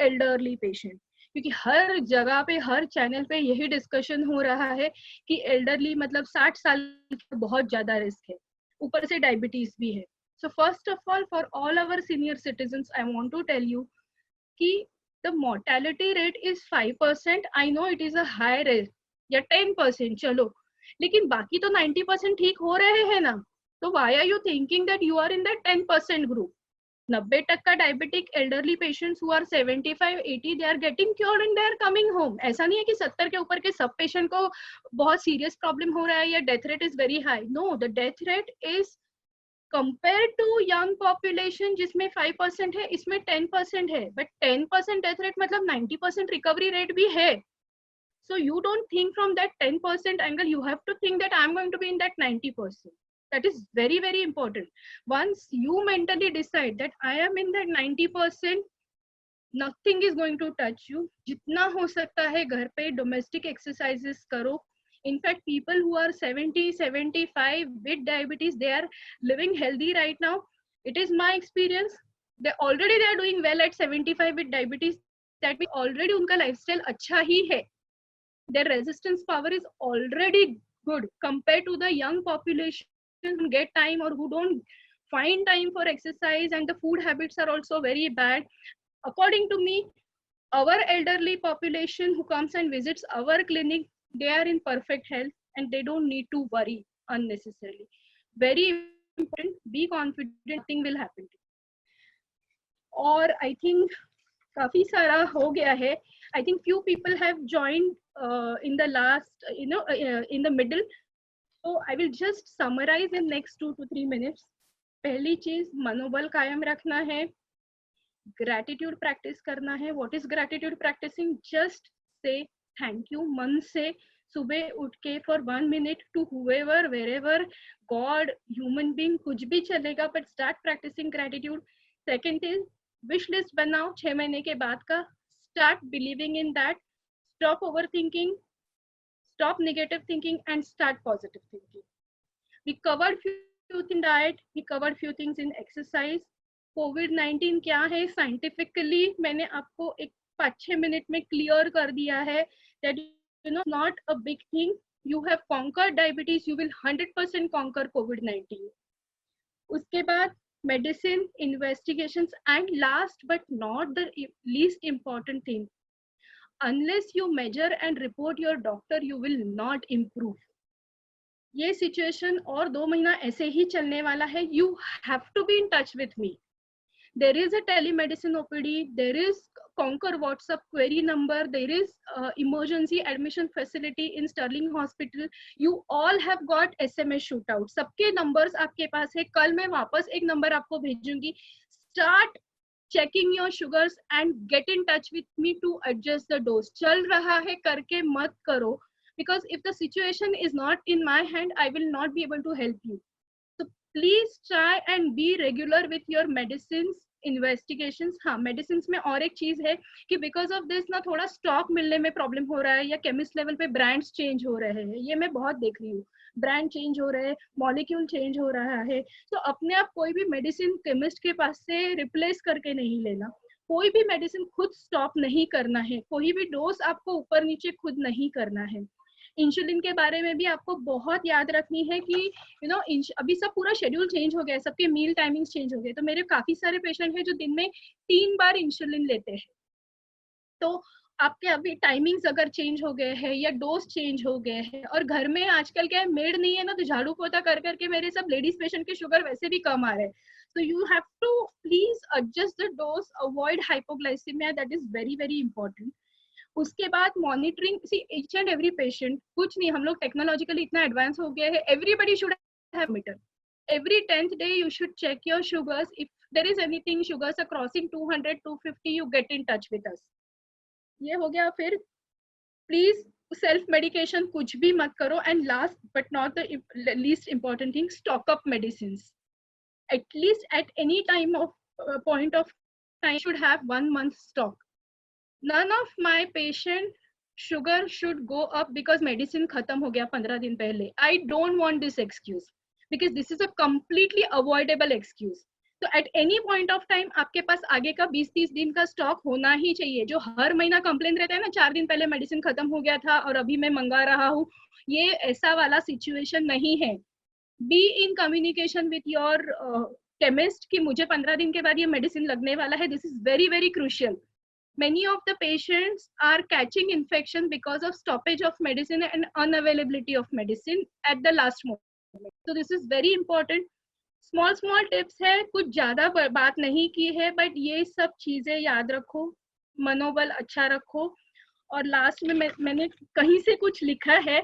elderly patient. क्योंकि हर जगह पे, हर चैनल पे यही डिस्कशन हो रहा है कि एल्डरली मतलब 60 साल का बहुत ज्यादा रिस्क है, ऊपर से डायबिटीज भी है. So first of all, for all our senior citizens, I want to tell you कि the mortality rate is 5%. I know it is a high rate, या 10% चलो, लेकिन बाकी तो 90% ठीक हो रहे हैं ना. तो why are you thinking that you are in that 10% group? 90% diabetic elderly patients who are 75-80 they are getting cured and they are coming home. ऐसा नहीं है कि 70 के ऊपर के सब पेशेंट को बहुत सीरियस प्रॉब्लम हो रहा है या death rate is very high. No, the death rate is compare to young population जिसमें 5% है, इसमें 10% है. बट 10% डेथ रेट मतलब 90% रिकवरी रेट भी है. So you don't think from that 10% angle, you have to think that I'm going to be in that 90%. That is very, very important. Once you mentally decide that I am in that 90%, nothing is going to touch you. जितना हो सकता है घर पे domestic exercises करो. In fact, people who are 70, 75 with diabetes, they are living healthy right now. It is my experience. They are doing well at 75 with diabetes. That means already उनका lifestyle अच्छा ही है. Their resistance power is already good compared to the young population who get time or who don't find time for exercise, and the food habits are also very bad. According to me, our elderly population who comes and visits our clinic, they are in perfect health and they don't need to worry unnecessarily. Very important, be confident, nothing will happen to you. और I think काफी सारा हो गया है. I think few people have joined in the last, in the middle. So I will just summarize in next 2 to 3 minutes. पहली चीज, मनोबल कायम रखना है, ग्रेटिट्यूड प्रैक्टिस करना है. What is gratitude practicing? Just say thank you मन से सुबह उठ के for 1 minute to whoever, wherever, God, human being, कुछ भी चलेगा, but start practicing gratitude. Second is wish list बनाओ 6 महीने के बाद का. Start believing in that. Stop overthinking, stop negative thinking and start positive thinking. We covered few things in diet, we covered few things in exercise. COVID-19 क्या है scientifically मैंने आपको एक 5-6 मिनट में क्लियर कर दिया है. that not a big thing. You have conquered diabetes, you will 100% conquer COVID-19. उसके बाद medicine, investigations, and last but not the least important thing, unless you measure and report your doctor, you will not improve. ये situation और 2 महीना ऐसे ही चलने वाला है. You have to be in touch with me. There is a telemedicine OPD, there is Conquer WhatsApp query number, there is emergency admission facility in Sterling Hospital. You all have got SMS shootout. सबके numbers आपके पास है. कल मैं वापस एक number आपको भेजूंगी. Start checking your sugars and get in touch with me to adjust the dose. चल रहा है करके मत करो, because if the situation is not in my hand, I will not be able to help you. So please try and be regular with your medicines, investigations. हाँ, medicines में और एक चीज है कि because of this ना थोड़ा stock मिलने में problem हो रहा है, या chemist level पे brands change हो रहे हैं. ये मैं बहुत देख रही हूँ. ब्रांड चेंज हो रहे हैं, मॉलिक्यूल चेंज हो रहा है. तो अपने आप कोई भी मेडिसिन केमिस्ट के पास से रिप्लेस करके नहीं लेना. कोई भी मेडिसिन खुद स्टॉप नहीं करना है. कोई भी डोज आपको ऊपर नीचे खुद नहीं करना है. इंसुलिन के बारे में भी आपको बहुत याद रखनी है कि अभी सब पूरा शेड्यूल चेंज हो गया है, सबके मील टाइमिंग्स चेंज हो गए. तो मेरे काफी सारे पेशेंट हैं जो दिन में 3 बार इंसुलिन लेते हैं. तो आपके अभी टाइमिंग्स अगर चेंज हो गए हैं या डोज चेंज हो गए हैं, और घर में आजकल क्या है, मेड नहीं है ना, तो झाड़ू पोता कर करके मेरे सब लेडीज पेशेंट के शुगर वैसे भी कम आ रहे हैं. So you have to please adjust the dose, avoid hypoglycemia. That is very very important. उसके बाद monitoring, see each and every patient, कुछ नहीं, हम लोग टेक्नोलॉजिकली इतना एडवांस हो गया है. Everybody should have meter. every 10th day you should check your sugars. If there is anything sugars are crossing 200 250, you get in touch with us. ये हो गया. फिर प्लीज सेल्फ मेडिकेशन कुछ भी मत करो. And last but not the least important thing, stock up medicine. At least at any time of point of time should have 1 month stock. None of my patient sugar should go up because medicine खत्म हो गया 15 दिन पहले. I don't want this excuse because this is a completely avoidable excuse. तो at any point of time आपके पास आगे का 20-30 दिन का स्टॉक होना ही चाहिए. जो हर महीना कंप्लेन रहता है ना, 4 दिन पहले मेडिसिन खत्म हो गया था और अभी मैं मंगा रहा हूँ, ये ऐसा वाला सिचुएशन नहीं है. Be in communication with your chemist कि मुझे 15 दिन के बाद ये मेडिसिन लगने वाला है. This is very very crucial. Many of the patients are catching infection because of stoppage of medicine and unavailability of medicine at the last moment. So this is very important. Small tips है, कुछ ज्यादा बात नहीं की है, but ये सब चीजें याद रखो, मनोबल अच्छा रखो. और लास्ट में मैंने कहीं से कुछ लिखा है,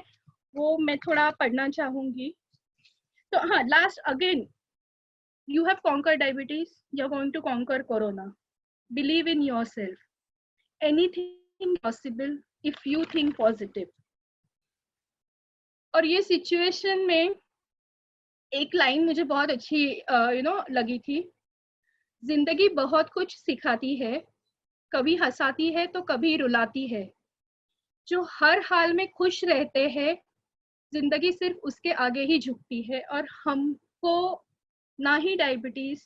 वो मैं थोड़ा पढ़ना चाहूंगी. तो हाँ, last again, you have conquered diabetes, you're going to conquer corona. Believe in yourself. Anything possible if you think positive. और ये सिचुएशन में एक लाइन मुझे बहुत अच्छी लगी थी. जिंदगी बहुत कुछ सिखाती है, कभी हंसाती है तो कभी रुलाती है. जो हर हाल में खुश रहते हैं, जिंदगी सिर्फ उसके आगे ही झुकती है. और हमको ना ही डायबिटीज,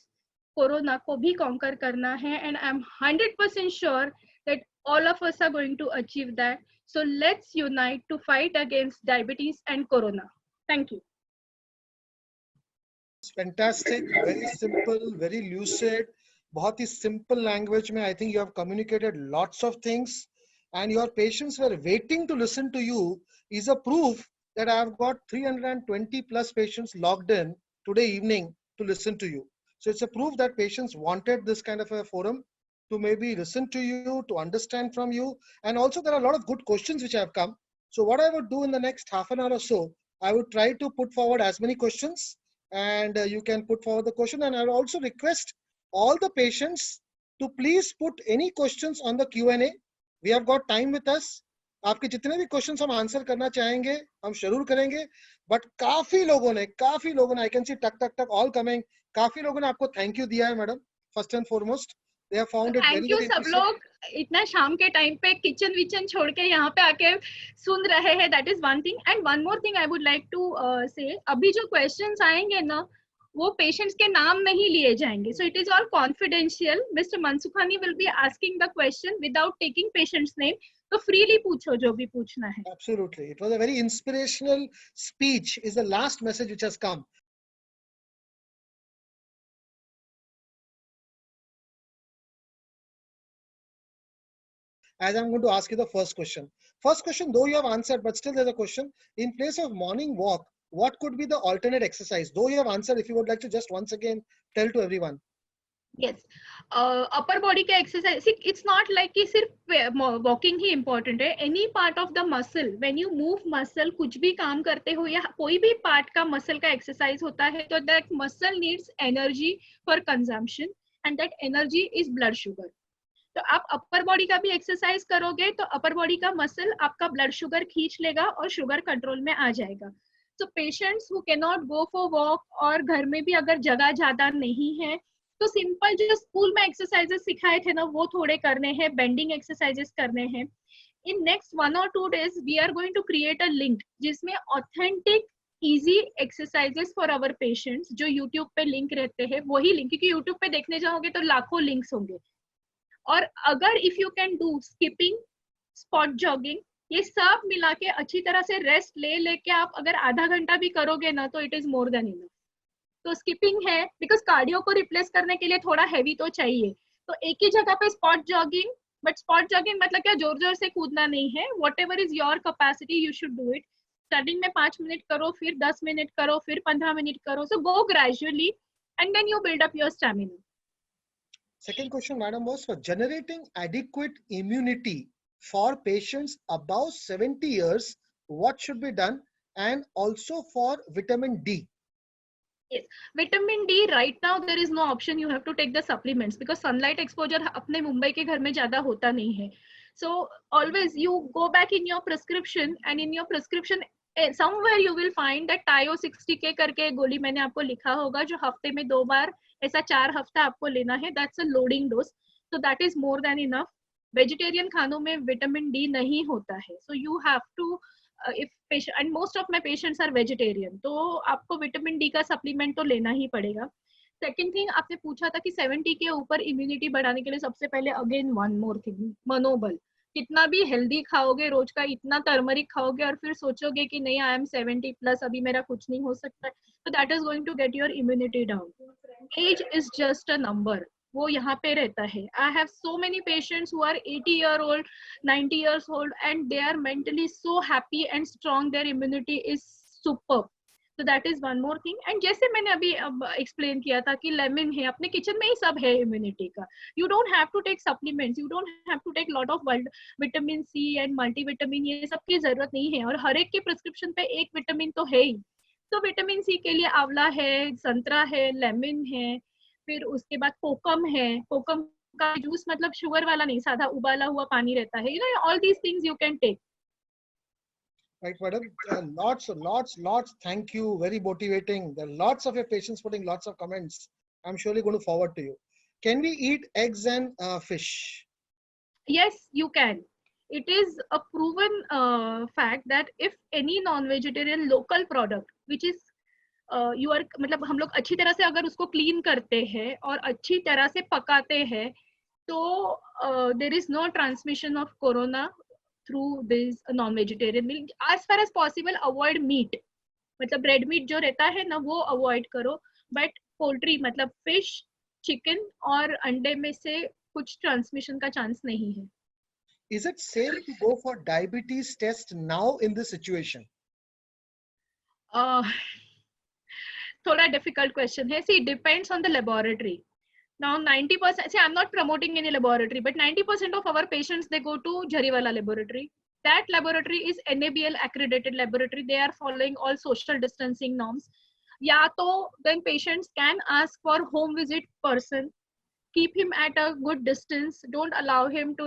कोरोना को भी कॉन्कर करना है. And I am 100% sure that all of us are going to achieve that. So let's unite to fight against diabetes and corona. Thank you. It's fantastic, very simple, very lucid. बहुत ही simple language में I think you have communicated lots of things, and your patients were waiting to listen to you is a proof that I have got 320 plus patients logged in today evening to listen to you. So it's a proof that patients wanted this kind of a forum to maybe listen to you, to understand from you. And also there are a lot of good questions which have come. So what I would do in the next half an hour or so, I would try to put forward as many questions, and you can put forward the question. And I will also request all the patients to please put any questions on the Q&A. We have got time with us. आपके जितने भी questions हम answer करना चाहेंगे हम जरूर करेंगे. But काफी लोगों ने आई कैन सी टक टक टक ऑल कमिंग. काफी लोगों ने आपको थैंक यू दिया है madam. First and foremost, they have found it Thank very, you. very सब लोग इतना शाम के टाइम पे किचन विचन छोड़ के यहाँ पे आके सुन रहे हैं. That is one thing. And one more thing I would like to say, अभी जो क्वेश्चंस आएंगे ना, वो पेशेंट्स के नाम नहीं लिए जाएंगे. So it is all confidential. Mister Mansukhani will be asking the question without taking patients name. तो फ्रीली पूछो जो भी पूछना है. Absolutely. It was a very inspirational speech is the last message which has come. As I'm going to ask you the first question. First question, though you have answered, but still there's a question. In place of morning walk, what could be the alternate exercise? Though you have answered, if you would like to just once again tell to everyone. Yes, upper body का exercise. See, it's not like कि सिर्फ walking ही important है. Any part of the muscle, when you move muscle, कुछ भी काम करते हो या कोई भी part का muscle का exercise होता है, तो that muscle needs energy for consumption, and that energy is blood sugar. तो आप अपर बॉडी का भी एक्सरसाइज करोगे तो अपर बॉडी का मसल आपका ब्लड शुगर खींच लेगा और शुगर कंट्रोल में आ जाएगा. So patients who can not go for walk, और घर में भी अगर जगह ज्यादा नहीं है, तो सिंपल जो स्कूल में एक्सरसाइजेस सिखाए थे ना, वो थोड़े करने हैं. बेंडिंग एक्सरसाइजेस करने हैं. In next 1 or 2 days we are going to create a link जिसमें authentic easy exercises for our patients, जो यूट्यूब पे लिंक रहते हैं वही लिंक, क्योंकि यूट्यूब पे देखने जाओगे तो लाखों लिंक्स होंगे. और अगर if you can do skipping, spot jogging, ये सब मिला के अच्छी तरह से रेस्ट ले लेके आप अगर आधा घंटा भी करोगे ना, तो it is more than enough. तो स्किपिंग है, बिकॉज कार्डियो को रिप्लेस करने के लिए थोड़ा हैवी तो चाहिए. तो एक ही जगह पे spot jogging, but spot jogging मतलब क्या, जोर जोर से कूदना नहीं है. What ever is your capacity you should do it. Starting में 5 मिनट करो, फिर 10 मिनट करो, फिर 15 मिनट करो. So go gradually and then you build up your stamina. Second question, madam, was for generating adequate immunity for patients above 70 years, what should be done, and also for vitamin D? Yes, vitamin D right now there is no option. You have to take the supplements because sunlight exposure अपने मुंबई के घर में ज़्यादा होता नहीं है. So always you go back in your prescription and in your prescription somewhere you will find that Tayo 60K करके गोली मैंने आपको लिखा होगा जो हफ्ते में 2 बार ऐसा 4 हफ्ता आपको लेना है. That's a loading dose. So that is more than enough. Vegetarian खानों में विटामिन डी नहीं होता है. So you have to if patient and most of my patients are vegetarian तो आपको विटामिन डी का सप्लीमेंट तो लेना ही पड़ेगा. सेकंड थिंग आपने पूछा था कि 70 के ऊपर इम्यूनिटी बढ़ाने के लिए सबसे पहले अगेन वन मोर थिंग मनोबल. कितना भी हेल्दी खाओगे रोज का इतना टर्मरिक खाओगे और फिर सोचोगे कि नहीं आई एम 70 प्लस अभी मेरा कुछ नहीं हो सकता है तो that is going to get your immunity down. Age is just a number. वो यहाँ पे रहता है. I have so many patients who are 80-year-old 90 years old and they are mentally so happy and strong. Their immunity is superb. So that is one more thing. And जैसे मैंने अभी explain किया था कि lemon है अपने kitchen में ही सब है immunity का. You don't have to take supplements. You don't have to take lot of vitamin C and multivitamin. ये सब की जरूरत नहीं है. और हर एक के prescription पे एक विटामिन तो है ही. तो विटामिन सी के लिए आंवला है, संतरा है, लेमन है, फिर उसके बाद कोकम है. कोकम का जूस मतलब शुगर वाला नहीं, साधा उबाला हुआ पानी रहता है. You know all these things you can take. Right, madam. Lots. Thank you. Very motivating. There are lots of your patients putting lots of comments. I'm surely going to forward to you. Can we eat eggs and fish? Yes, you can. It is a proven fact that if any non-vegetarian local product, which is you are मतलब हम लोग अच्छी तरह से अगर उसको clean करते हैं और अच्छी तरह से पकाते हैं तो there is no transmission of corona through this non-vegetarian meal. As far as possible avoid meat. मतलब रेड मीट जो रहता है ना वो अवॉइड करो. बट पोल्ट्री मतलब फिश, चिकन और अंडे में से कुछ ट्रांसमिशन का चांस नहीं है. Is it safe to go for diabetes test now in this situation? थोड़ा difficult question है. See, it depends on the laboratory. Now 90%, see I'm not promoting any laboratory, but 90% of our patients they go to Jhariwala laboratory. That laboratory is NABL accredited laboratory. They are following all social distancing norms. या तो then patients can ask for home visit person. Keep him at a good distance. Don't allow him to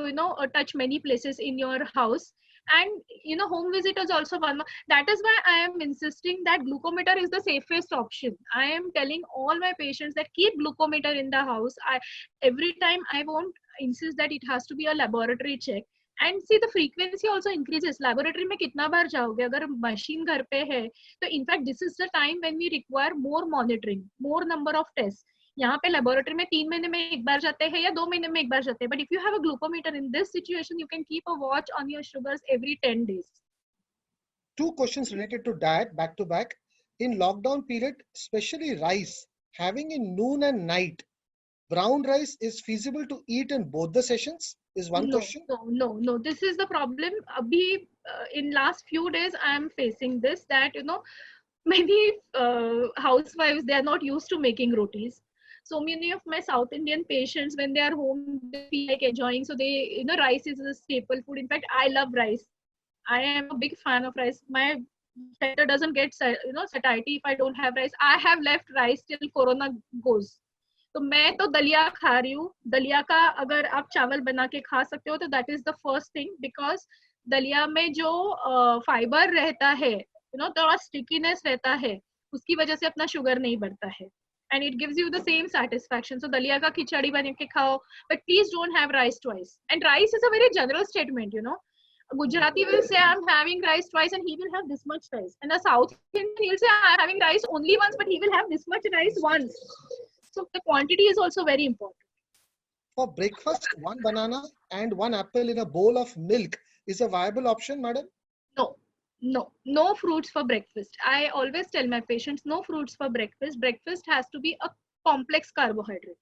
touch many places in your house. And home visit is also one. That is why I am insisting that glucometer is the safest option. I am telling all my patients that keep glucometer in the house. Every time I won't insist that it has to be a laboratory check. And see the frequency also increases. Laboratory में कितना बार जाओगे अगर machine घर पे है तो in fact this is the time when we require more monitoring, more number of tests. यहाँ पे लेबोरेटरी में 3 महीने में एक बार जाते हैं या 2 महीने में एक बार जाते हैं. But if you have a glucometer in this situation you can keep a watch on your sugars every 10 days. Two questions related to diet back to back. In lockdown period, especially rice, having in noon and night, brown rice is feasible to eat in both the sessions is one question. No. This is the problem. Abhi in last few days I am facing this that many housewives they are not used to making rotis. So many of my South Indian patients, when they are home, they feel like enjoying. So they, rice is a staple food. In fact, I love rice. I am a big fan of rice. My center doesn't get, satiety if I don't have rice. I have left rice till Corona goes. तो मैं तो दलिया खा रही हूँ. दलिया का अगर आप चावल बना के खा सकते हो तो that is the first thing because दलिया में जो फाइबर रहता है, थोड़ा स्टिकीनेस रहता है, उसकी वजह से अपना शुगर नहीं बढ़ता है. And it gives you the same satisfaction. So दलिया का खिचड़ी बना के खाओ, but please don't have rice twice. And rice is a very general statement, Gujarati will say I'm having rice twice and he will have this much rice. And a South Indian will say I'm having rice only once, but he will have this much rice once. So the quantity is also very important. For breakfast, 1 banana and 1 apple in a bowl of milk is a viable option, madam? No fruits for breakfast. I always tell my patients no fruits for breakfast. Breakfast has to be a complex carbohydrate.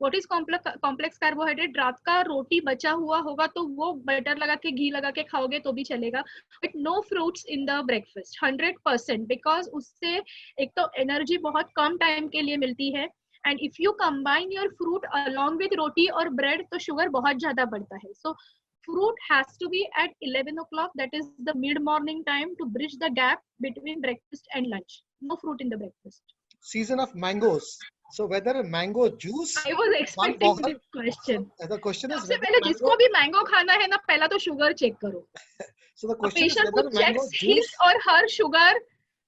What is complex carbohydrate? रात का रोटी बचा हुआ होगा तो वो butter लगा के घी लगा के खाओगे तो भी चलेगा. But no fruits in the breakfast 100% because उससे एक तो एनर्जी बहुत कम टाइम के लिए मिलती है. And if you combine your fruit along with roti or bread, तो sugar बहुत ज़्यादा बढ़ता है. So fruit has to be at 11 o'clock. That is the mid-morning time to bridge the gap between breakfast and lunch. No fruit in the breakfast. season of mangoes. So whether a mango juice, I was one expecting bottle. this question. The question is सबसे whether पहले mango. जिसको भी mango खाना है ना, पहला तो sugar check करो. So the A question is patient who whether mango checks his juice. or her sugar,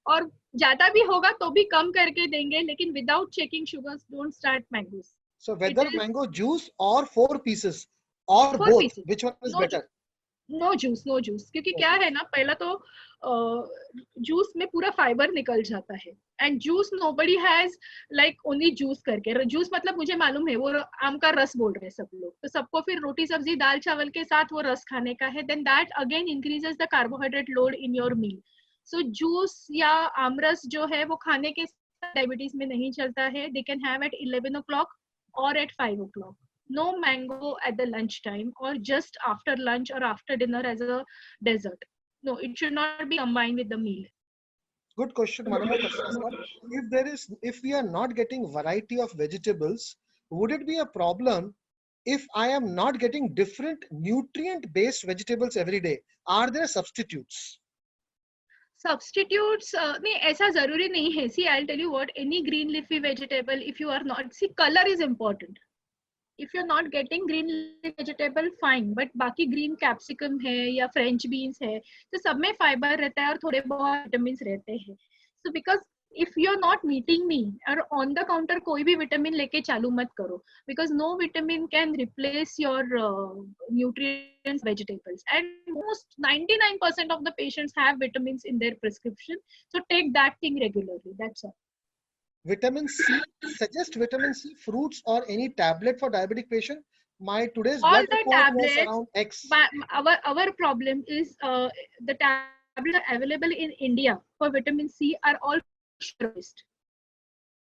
और ज्यादा भी होगा तो भी कम करके देंगे, लेकिन without checking sugars, don't start mangoes. So It whether is mango juice or 4 pieces or 4 both, pieces. which one is No better? No juice, no juice, क्योंकि No क्या है juice. ना, पहला तो जूस में पूरा फाइबर निकल जाता है. And juice nobody has like only juice करके. जूस मतलब मुझे मालूम है वो आम का रस बोल रहे हैं सब लोग, तो सबको फिर रोटी सब्जी दाल चावल के साथ वो रस खाने का है. Then that again increases the carbohydrate load in your meal. So juice या आमरस जो है वो खाने के डायबिटीज में नहीं चलता है. They can have at 11 o'clock or at 5 o'clock. No mango at the lunch time or just after lunch or after dinner as a dessert. No, it should not be combined with the meal. Good question. One more question is that if we are not getting variety of vegetables, would it be a problem if I am not getting different nutrient based vegetables every day? Are there substitutes? Substitutes, नहीं ऐसा जरूरी नहीं है. See, I'll tell you what, any green leafy vegetable, if you are not, see, color is important. If you're not getting green vegetable, fine, but बाकी green capsicum है या French beans है, तो सब में fiber रहता है और थोड़े बहुत vitamins रहते हैं. So because if you're not meeting me, और on the counter कोई भी vitamin लेके चालू मत करो, because no vitamin can replace your nutrients vegetables, and most 99% of the patients have vitamins in their prescription, so take that thing regularly. That's all. Vitamin C, suggest vitamin C fruits or any tablet for diabetic patient. My today's All blood the report was tablets, around X. our problem is the tablets available in India for vitamin C are all sugar based.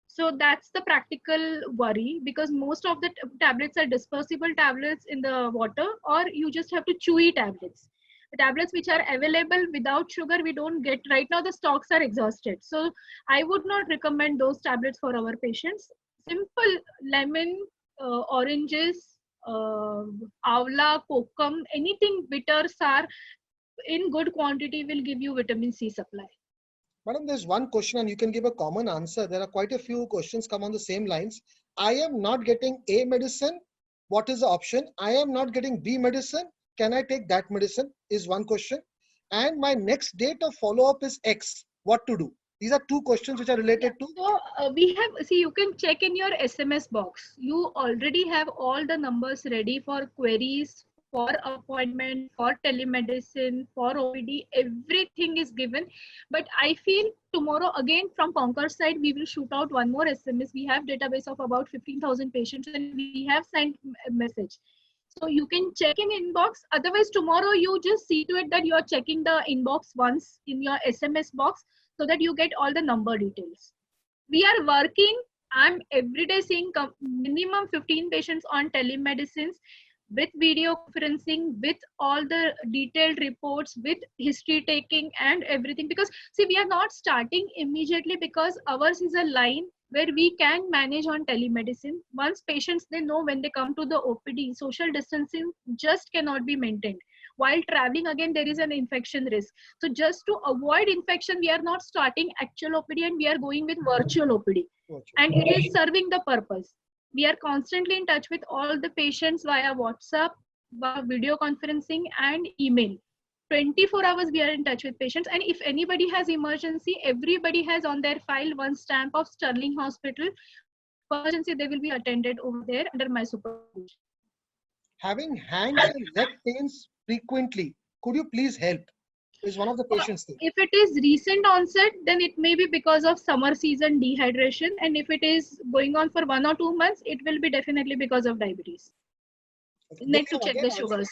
So that's the practical worry, because most of the tablets are dispersible tablets in the water, or you just have to chewy tablets. The tablets which are available without sugar, we don't get right now. The stocks are exhausted, so I would not recommend those tablets for our patients. Simple lemon, oranges, avla, kokum, anything bitter, sour in good quantity will give you vitamin C supply. Madam, there's one question and you can give a common answer. There are quite a few questions come on the same lines. I am not getting A medicine. What is the option? I am not getting B medicine. Can I take that medicine? Is one question. And my next date of follow-up is X. What to do? These are two questions which are related to. So we have, see, you can check in your SMS box. You already have all the numbers ready for queries, for appointment, for telemedicine, for OPD. Everything is given. But I feel tomorrow again from Conquer side, we will shoot out one more SMS. We have database of about 15,000 patients and we have sent a message. So you can check in inbox. Otherwise, tomorrow you just see to it that you are checking the inbox once in your SMS box, so that you get all the number details. We are working. I'm every day seeing minimum 15 patients on telemedicines with video conferencing, with all the detailed reports, with history taking and everything. Because see, we are not starting immediately because ours is a line where we can manage on telemedicine. Once patients, they know when they come to the OPD, social distancing just cannot be maintained. While traveling, again, there is an infection risk. So just to avoid infection, we are not starting actual OPD and we are going with virtual OPD. And it is serving the purpose. We are constantly in touch with all the patients via WhatsApp, via video conferencing and email. 24 hours we are in touch with patients, and if anybody has emergency, everybody has on their file one stamp of Sterling Hospital. For emergency, they will be attended over there under my supervision. Having hands and leg pains frequently, could you please help? Is one of the patients thing. If it is recent onset, then it may be because of summer season dehydration, and if it is going on for 1 or 2 months, it will be definitely because of diabetes. Okay. Need to check the sugars.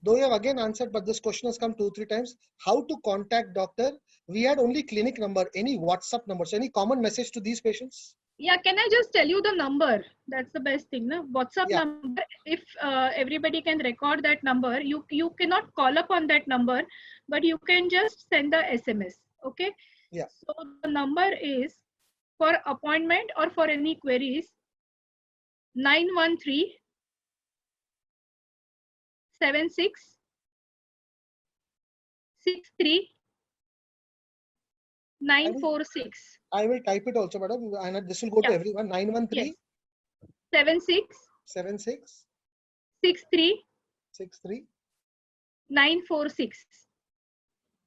Though you have again answered, but this question has come 2-3 times. How to contact doctor? We had only clinic number. Any WhatsApp numbers? Any common message to these patients? Yeah, can I just tell you the number? That's the best thing, no? WhatsApp number. If everybody can record that number, you cannot call up on that number, but you can just send the SMS. Okay. Yeah. So the number is for appointment or for any queries 913 76 63 946. I will type it also, madam, and this will go to Yeah. everyone. 913 Yes. 76 76 63 63. 946.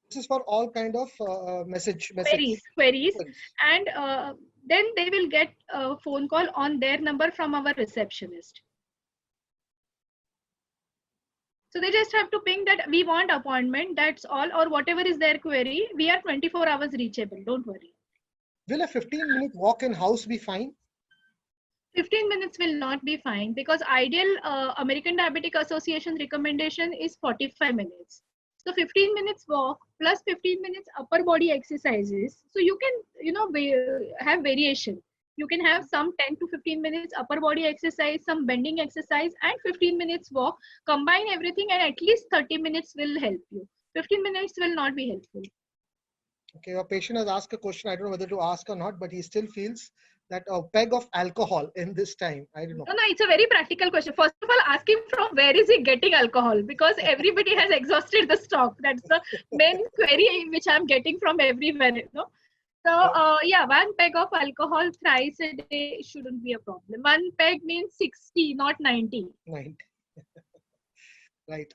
This is for all kind of message. Queries, Queries. and then they will get a phone call on their number from our receptionist. So they just have to ping that we want appointment, that's all, or whatever is their query. We are 24 hours reachable, don't worry. Will a 15-minute walk in house be fine? 15 minutes will not be fine, because ideal American Diabetic Association recommendation is 45 minutes. So 15 minutes walk plus 15 minutes upper body exercises. So you can, have variation. You can have some 10 to 15 minutes upper body exercise, some bending exercise, and 15 minutes walk. Combine everything, and at least 30 minutes will help you. 15 minutes will not be helpful. Okay, a patient has asked a question. I don't know whether to ask or not, but he still feels that a peg of alcohol in this time. I don't know. No, it's a very practical question. First of all, ask him from where is he getting alcohol, because everybody has exhausted the stock. That's the main query which I'm getting from everywhere. So yeah, one peg of alcohol thrice a day shouldn't be a problem. One peg means 60, not 90. 90. Right.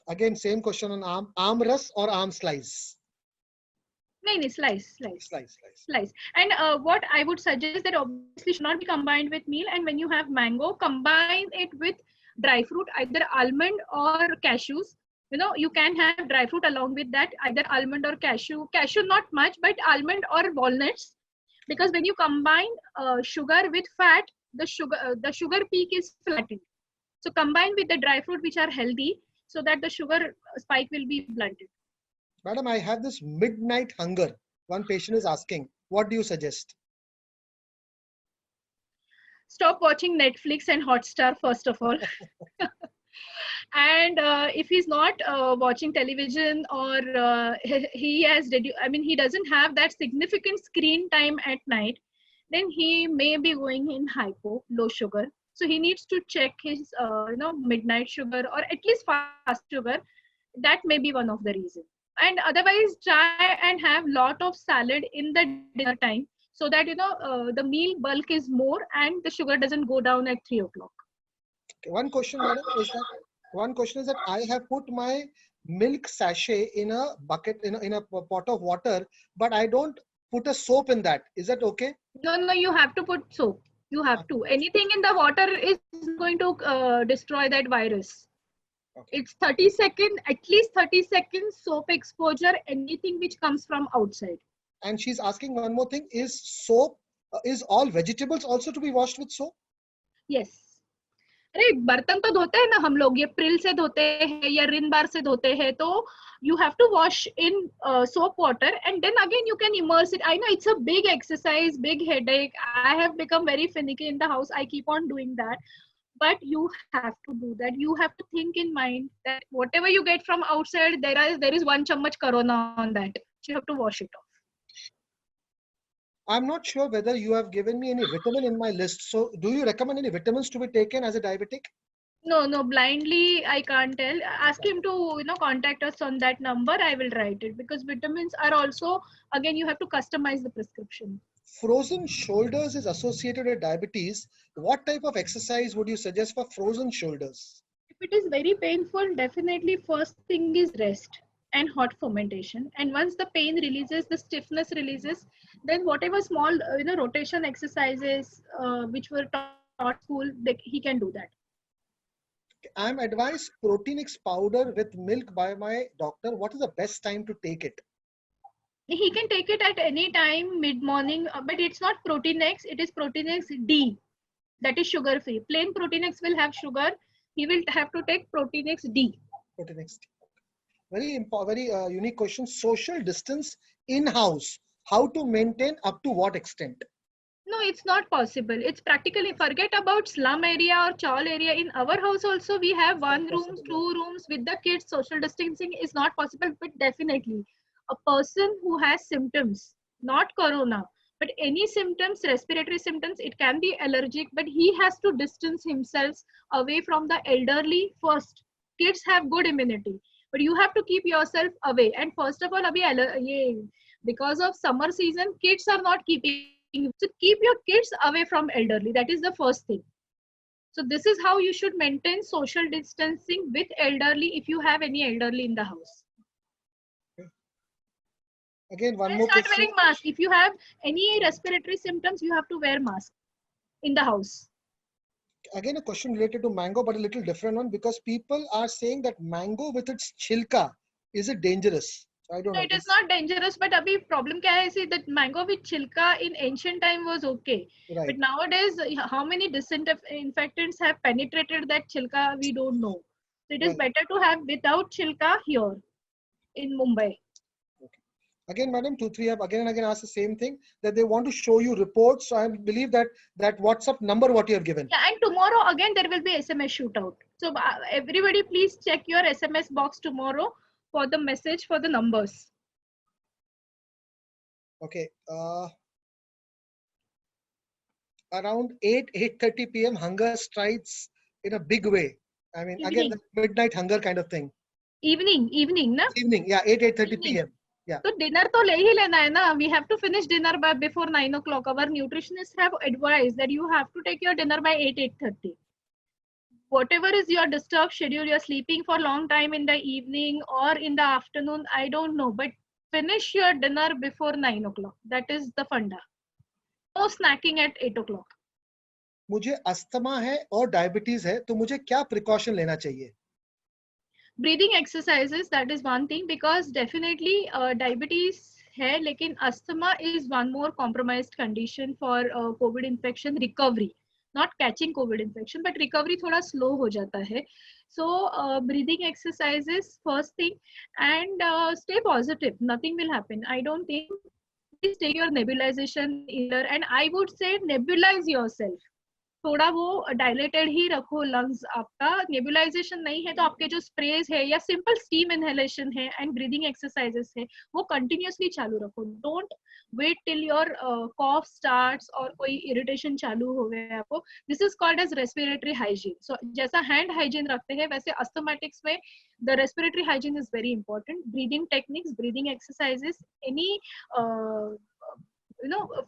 Again, same question on arm rest or arm slice. No, slice. And what I would suggest, that obviously should not be combined with meal. And when you have mango, combine it with dry fruit, either almond or cashews. You can have dry fruit along with that, either almond or cashew. Cashew not much, but almond or walnuts. Because when you combine sugar with fat, the sugar peak is flattened. So combine with the dry fruit which are healthy, so that the sugar spike will be blunted. Madam, I have this midnight hunger. One patient is asking, what do you suggest? Stop watching Netflix and Hotstar, first of all. And if he's not watching television, or he doesn't have that significant screen time at night, then he may be going in hypo, low sugar. So he needs to check his midnight sugar, or at least fast sugar. That may be one of the reasons. And otherwise, try and have lot of salad in the dinner time, so that the meal bulk is more and the sugar doesn't go down at 3 o'clock. Okay, one question, madam, is that I have put my milk sachet in a bucket, in a pot of water, but I don't put a soap in that. Is that okay? No, you have to put soap. You have to. Anything in the water is going to destroy that virus. Okay. It's 30 seconds, at least 30 seconds soap exposure, anything which comes from outside. And she's asking one more thing, is soap, is all vegetables also to be washed with soap? Yes. अरे बर्तन तो धोते हैं ना हम लोग, ये Pril से धोते हैं या रिन बार से धोते हैं, तो you have to wash in soap water, and then again you can immerse it. I know it's a big exercise, big headache. I have become very finicky in the house. I keep on doing that. But you have to do that. You have to think in mind that whatever you get from outside, there is one chammach corona on that. You have to wash it off. I'm not sure whether you have given me any vitamin in my list. So do you recommend any vitamins to be taken as a diabetic? No, blindly I can't tell. Ask him to contact us on that number. I will write it, because vitamins are also, again, you have to customize the prescription. Frozen shoulders is associated with diabetes. What type of exercise would you suggest for frozen shoulders? If it is very painful, definitely first thing is rest and hot fermentation. And once the pain releases, the stiffness releases, then whatever small rotation exercises which were taught school, he can do that. I'm advised Protein-X powder with milk by my doctor. What is the best time to take it? He can take it at any time, mid-morning, but it's not Protein-X, it is Protein-X D. That is sugar-free. Plain Protein-X will have sugar. He will have to take Protein-X D. Protein-X D. Very important, very unique question. Social distance in-house. How to maintain, up to what extent? No, it's not possible. It's practically, forget about slum area or chawl area. In our house also, we have one room, 2 rooms with the kids. Social distancing is not possible, but definitely a person who has symptoms, not corona, but any symptoms, respiratory symptoms, it can be allergic, but he has to distance himself away from the elderly first. Kids have good immunity, but you have to keep yourself away. And first of all, abhi Because of summer season, kids are not keeping. So keep your kids away from elderly. That is the first thing. So this is how you should maintain social distancing with elderly if you have any elderly in the house. Again, one And more start question. wearing mask. If you have any respiratory symptoms, you have to wear mask in the house. Again, a question related to mango, but a little different one, because people are saying that mango with its chilka, is it dangerous? So I don't No, know. it is not dangerous, but abhi problem kya hai, see that mango with chilka in ancient time was okay. Right. But nowadays, how many disinfectants have penetrated that chilka, we don't know. So it is Right. better to have without chilka here in Mumbai. Okay. Again, madam, 2-3 have again and again asked the same thing, that they want to show you reports. So I believe that WhatsApp number what you have given. Yeah, and tomorrow again there will be SMS shootout. So everybody please check your SMS box tomorrow for the message for the numbers. Okay. Around 8:30 p.m. hunger strikes in a big way. I mean, again, Evening. the midnight hunger kind of thing. Evening, na? Evening, yeah, 8:30 Evening. p.m. Yeah. So dinner to ले ही लेना है ना. We have to finish dinner by before 9 o'clock. Our nutritionists have advised that you have to take your dinner by 8:30. Whatever is your disturbed schedule, you're sleeping for long time in the evening or in the afternoon, I don't know, but finish your dinner before 9 o'clock. That is the funda. No snacking at 8 o'clock. मुझे asthma है और diabetes है, तो मुझे क्या precaution लेना चाहिए? Breathing exercises, that is one thing, because definitely diabetes hai, lekin asthma is one more compromised condition for COVID infection recovery. Not catching COVID infection, but recovery thoda slow ho jata hai. So breathing exercises first thing, and stay positive. Nothing will happen. I don't think. Please take your nebulization inhaler, and I would say nebulize yourself. थोड़ा वो dilated ही रखो lungs आपका. Nebulisation नहीं है तो आपके जो sprays है या सिंपल स्टीम इनहेलेशन है एंड ब्रीदिंग एक्सरसाइजेस है वो कंटिन्यूअसली चालू रखो. Don't wait till your cough starts और कोई इरिटेशन चालू हो गया आपको. This is called as respiratory hygiene. सो जैसा हैंड हाइजीन रखते हैं वैसे अस्थमेटिक्स में the respiratory hygiene is very important. Breathing techniques, breathing exercises, any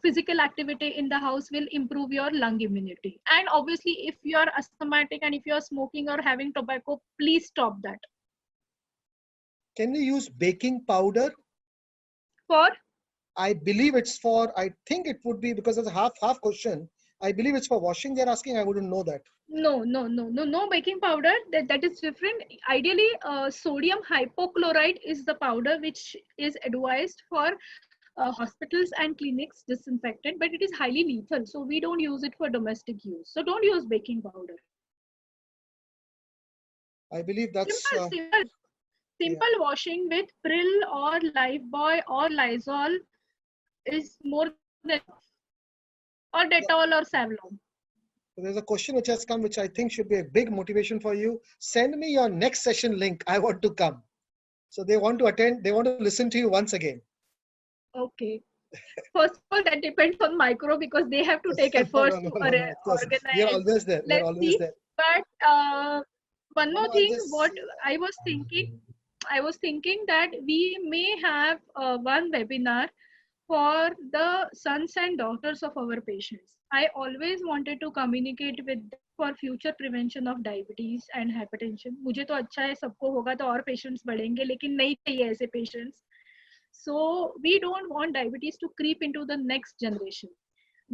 physical activity in the house will improve your lung immunity. And obviously if you are asthmatic and if you are smoking or having tobacco, please stop that. Can we use baking powder? For I believe it's for, I think it would be, because it's a half question, I believe it's for washing. They're asking, I wouldn't know that. No baking powder. That is different. Ideally sodium hypochlorite is the powder which is advised for hospitals and clinics disinfectant, but it is highly lethal, so we don't use it for domestic use. So don't use baking powder. I believe that's simple washing with Pril or Lifebuoy or Lysol is more than enough, or Dettol or Savlon. So there's a question which has come, which I think should be a big motivation for you. Send me your next session link. I want to come. So they want to attend. They want to listen to you once again. Okay. First of all, that depends on micro because they have to take efforts to organize. You're always there. You're always there. But one more thing, what I was thinking that we may have one webinar for the sons and daughters of our patients. I always wanted to communicate with them for future prevention of diabetes and hypertension. मुझे तो अच्छा है सबको होगा तो और patients बढ़ेंगे लेकिन नहीं चाहिए ऐसे patients. So we don't want diabetes to creep into the next generation.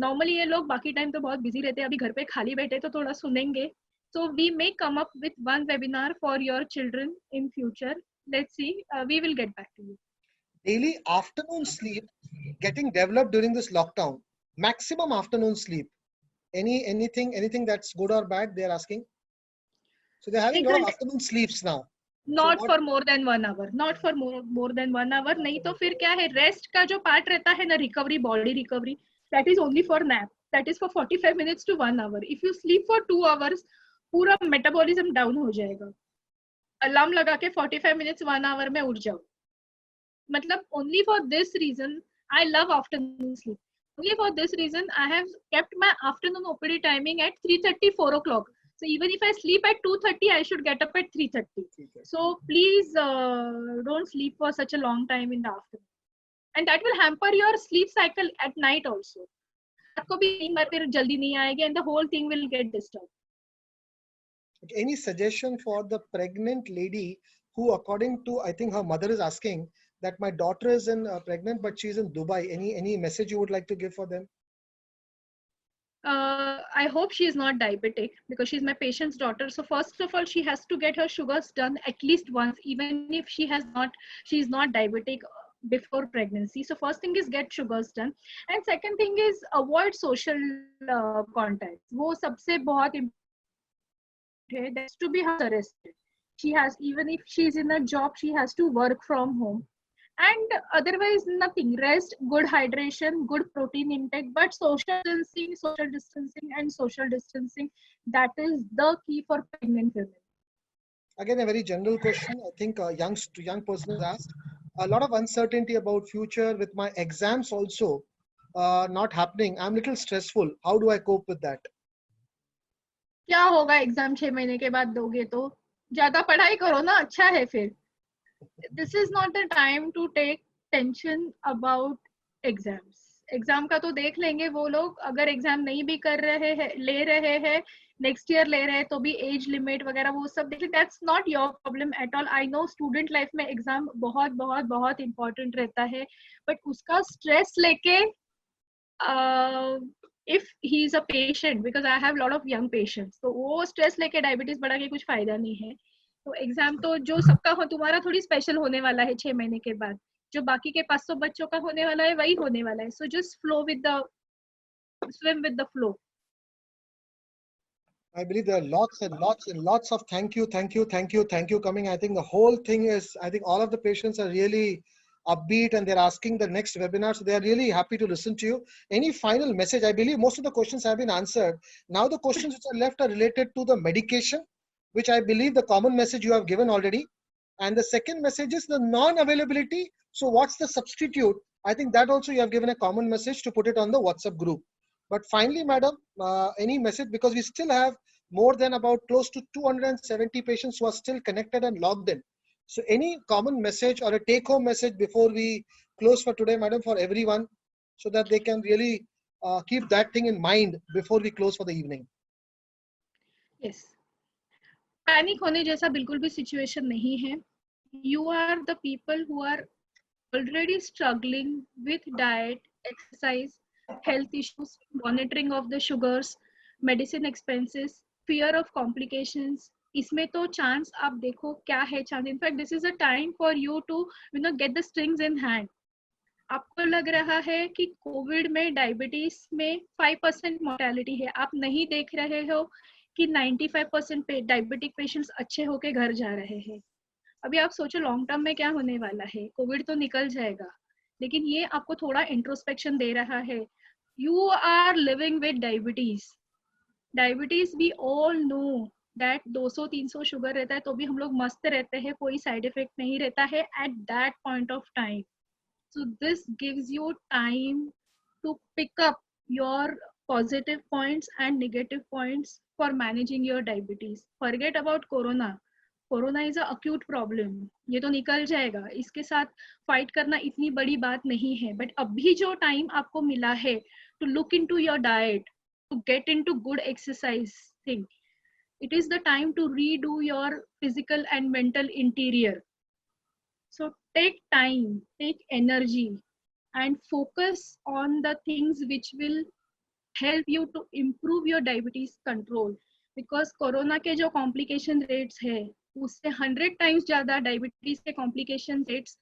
Normally ये लोग बाकी टाइम तो बहुत बिजी रहते हैं, अभी घर पे खाली बैठे तो थोड़ा सुनेंगे. So we may come up with one webinar for your children in future. Let's see. We will get back to you. Daily afternoon sleep getting developed during this lockdown. Maximum afternoon sleep. Anything that's good or bad? They're asking. So they're having a lot of afternoon sleeps now. Not for more than 1 hour. Not for more than 1 hour. नहीं तो फिर क्या है, rest का जो part रहता है ना, recovery, body recovery, that is only for nap. That is for 45 minutes to 1 hour. If you sleep for 2 hours, पूरा मेटाबॉलिज्म डाउन हो जाएगा. अलार्म लगा के 45 minutes 1 hour में उठ जाओ. मतलब only for this reason I love afternoon sleep. Only for this reason I have kept my afternoon OPD timing at 3:30, 4 o'clock. So even if I sleep at 2:30, I should get up at 3:30. So please don't sleep for such a long time in the afternoon. and that will hamper your sleep cycle at night also. रात को भी नींद फिर जल्दी नहीं आएगी, and the whole thing will get disturbed. Any suggestion for the pregnant lady who, according to, I think her mother is asking that my daughter is pregnant, but she's in Dubai. Any message you would like to give for them? I hope she is not diabetic because she's my patient's daughter. So first of all, she has to get her sugars done at least once, even if she's not diabetic before pregnancy. So first thing is get sugars done, and second thing is avoid social contacts. वो सबसे बहुत important है. That's to be house arrested. She has, even if she's in a job, she has to work from home. And otherwise nothing. Rest, good hydration, good protein intake, but social distancing and social distancing, that is the key for pregnant women. Again, a very general question. I think a young person has asked. A lot of uncertainty about future with my exams also not happening. I'm a little stressful. How do I cope with that? क्या होगा exam 6 महीने के बाद दोगे तो? ज्यादा पढ़ाई करो ना, अच्छा है फिर. This is not the time to take tension about exams. Exam का तो देख लेंगे वो लोग. अगर एग्जाम नहीं भी कर रहे हैं, ले रहे हैं, नेक्स्ट ईयर ले रहे हैं, तो भी एज लिमिट वगैरह वो सब देख. That's not your problem at all. I know student life में एग्जाम बहुत बहुत बहुत इंपॉर्टेंट रहता है, बट उसका स्ट्रेस लेके if he is a patient, because I have a lot of young patients, तो वो स्ट्रेस लेके डायबिटीज बढ़ा के कुछ फायदा नहीं है. तो एग्जाम तो जो सबका हो, तुम्हारा थोड़ी स्पेशल होने वाला है 6 महीने के बाद. जो बाकी के 500 बच्चों का होने वाला है वही होने वाला है. So just flow with the swim with the flow. I believe there are lots and lots and lots of thank you coming. I think the whole thing is, I think all of the patients are really upbeat and they're asking the next webinar. So they are really happy to listen to you. Any final message? I believe most of the questions have been answered. Now the questions which are left are related to the medication, which I believe the common message you have given already. And the second message is the non-availability. So what's the substitute? I think that also you have given a common message to put it on the WhatsApp group. But finally, madam, any message, because we still have more than about close to 270 patients who are still connected and logged in. So any common message or a take-home message before we close for today, madam, for everyone, so that they can really keep that thing in mind before we close for the evening. Yes. Panic होने जैसा बिल्कुल भी situation नहीं है. You are the people who are already struggling with diet, exercise, health issues, monitoring of the sugars, medicine expenses, fear of complications. इसमें तो chance आप देखो क्या है chance. In fact this is a time for you to get the strings in hand. आपको लग रहा है कि कोविड में डायबिटीज में 5% मोर्टेलिटी है. आप नहीं देख रहे हो कि 95% डायबिटिक पेशेंट्स अच्छे होके घर जा रहे हैं. अभी आप सोचो लॉन्ग टर्म में क्या होने वाला है. कोविड तो निकल जाएगा, लेकिन ये आपको थोड़ा इंट्रोस्पेक्शन दे रहा है. You are living with diabetes we all know that 200-300 sugar रहता है तो भी हम लोग मस्त रहते हैं, कोई साइड इफेक्ट नहीं रहता है at that point of time. So this gives you time to pick up your positive points and negative points for managing your diabetes. Forget about corona is a acute problem. ये तो निकल जाएगा, इसके साथ fight करना इतनी बड़ी बात नहीं है. बट अभी जो टाइम आपको मिला है to look into your diet, to get into good exercise thing, it is the time to redo your physical and mental interior. So take time, take energy, and focus on the things which will help you to improve your diabetes control. Because corona के जो complication rates है उससे 100 times ज्यादा diabetes के complication rates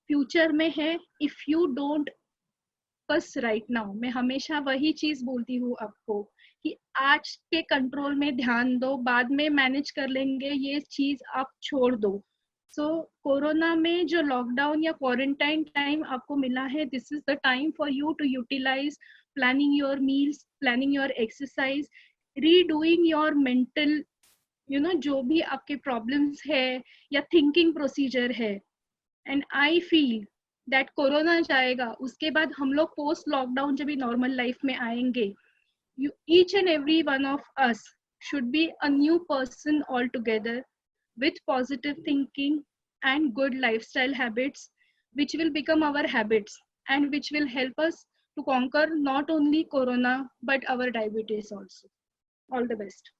future में है. If you don't बस right now, मैं हमेशा वही चीज बोलती हूँ आपको कि आज के कंट्रोल में ध्यान दो, बाद में मैनेज कर लेंगे, ये चीज आप छोड़ दो. सो कोरोना में जो लॉकडाउन या क्वारंटाइन टाइम आपको मिला है, this is the time for you to utilize planning your meals, planning your exercise, redoing your mental, जो भी आपके problems है या thinking procedure है. And I feel that corona जाएगा, उसके बाद हम लोग post lockdown जब भी normal life में आएंगे, each and every one of us should be a new person altogether with positive thinking and good lifestyle habits, which will become our habits and which will help us to conquer not only corona but our diabetes also. All the best.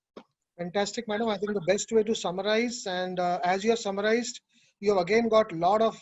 Fantastic, madam. I think the best way to summarize, and as you have summarized, you have again got a lot of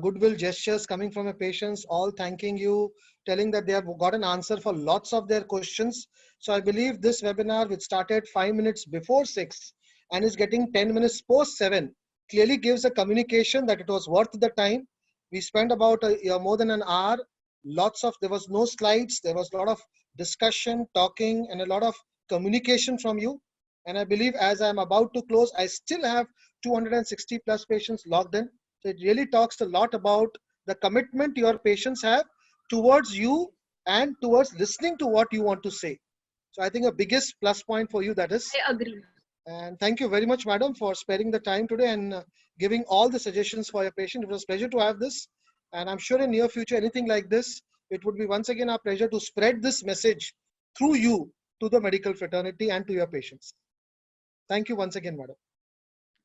goodwill gestures coming from your patients, all thanking you, telling that they have got an answer for lots of their questions. So I believe this webinar, which started 5 minutes before 6 and is getting 10 minutes post 7, clearly gives a communication that it was worth the time. We spent about more than an hour. There was no slides. There was a lot of discussion, talking, and a lot of communication from you. And I believe as I'm about to close, I still have 260 plus patients logged in. So it really talks a lot about the commitment your patients have towards you and towards listening to what you want to say. So I think a biggest plus point for you that is. I agree. And thank you very much, madam, for sparing the time today and giving all the suggestions for your patient. It was a pleasure to have this. And I'm sure in near future, anything like this, it would be once again our pleasure to spread this message through you to the medical fraternity and to your patients. Thank you once again, madam.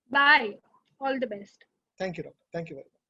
Bye. All the best. Thank you, doctor. Thank you very much.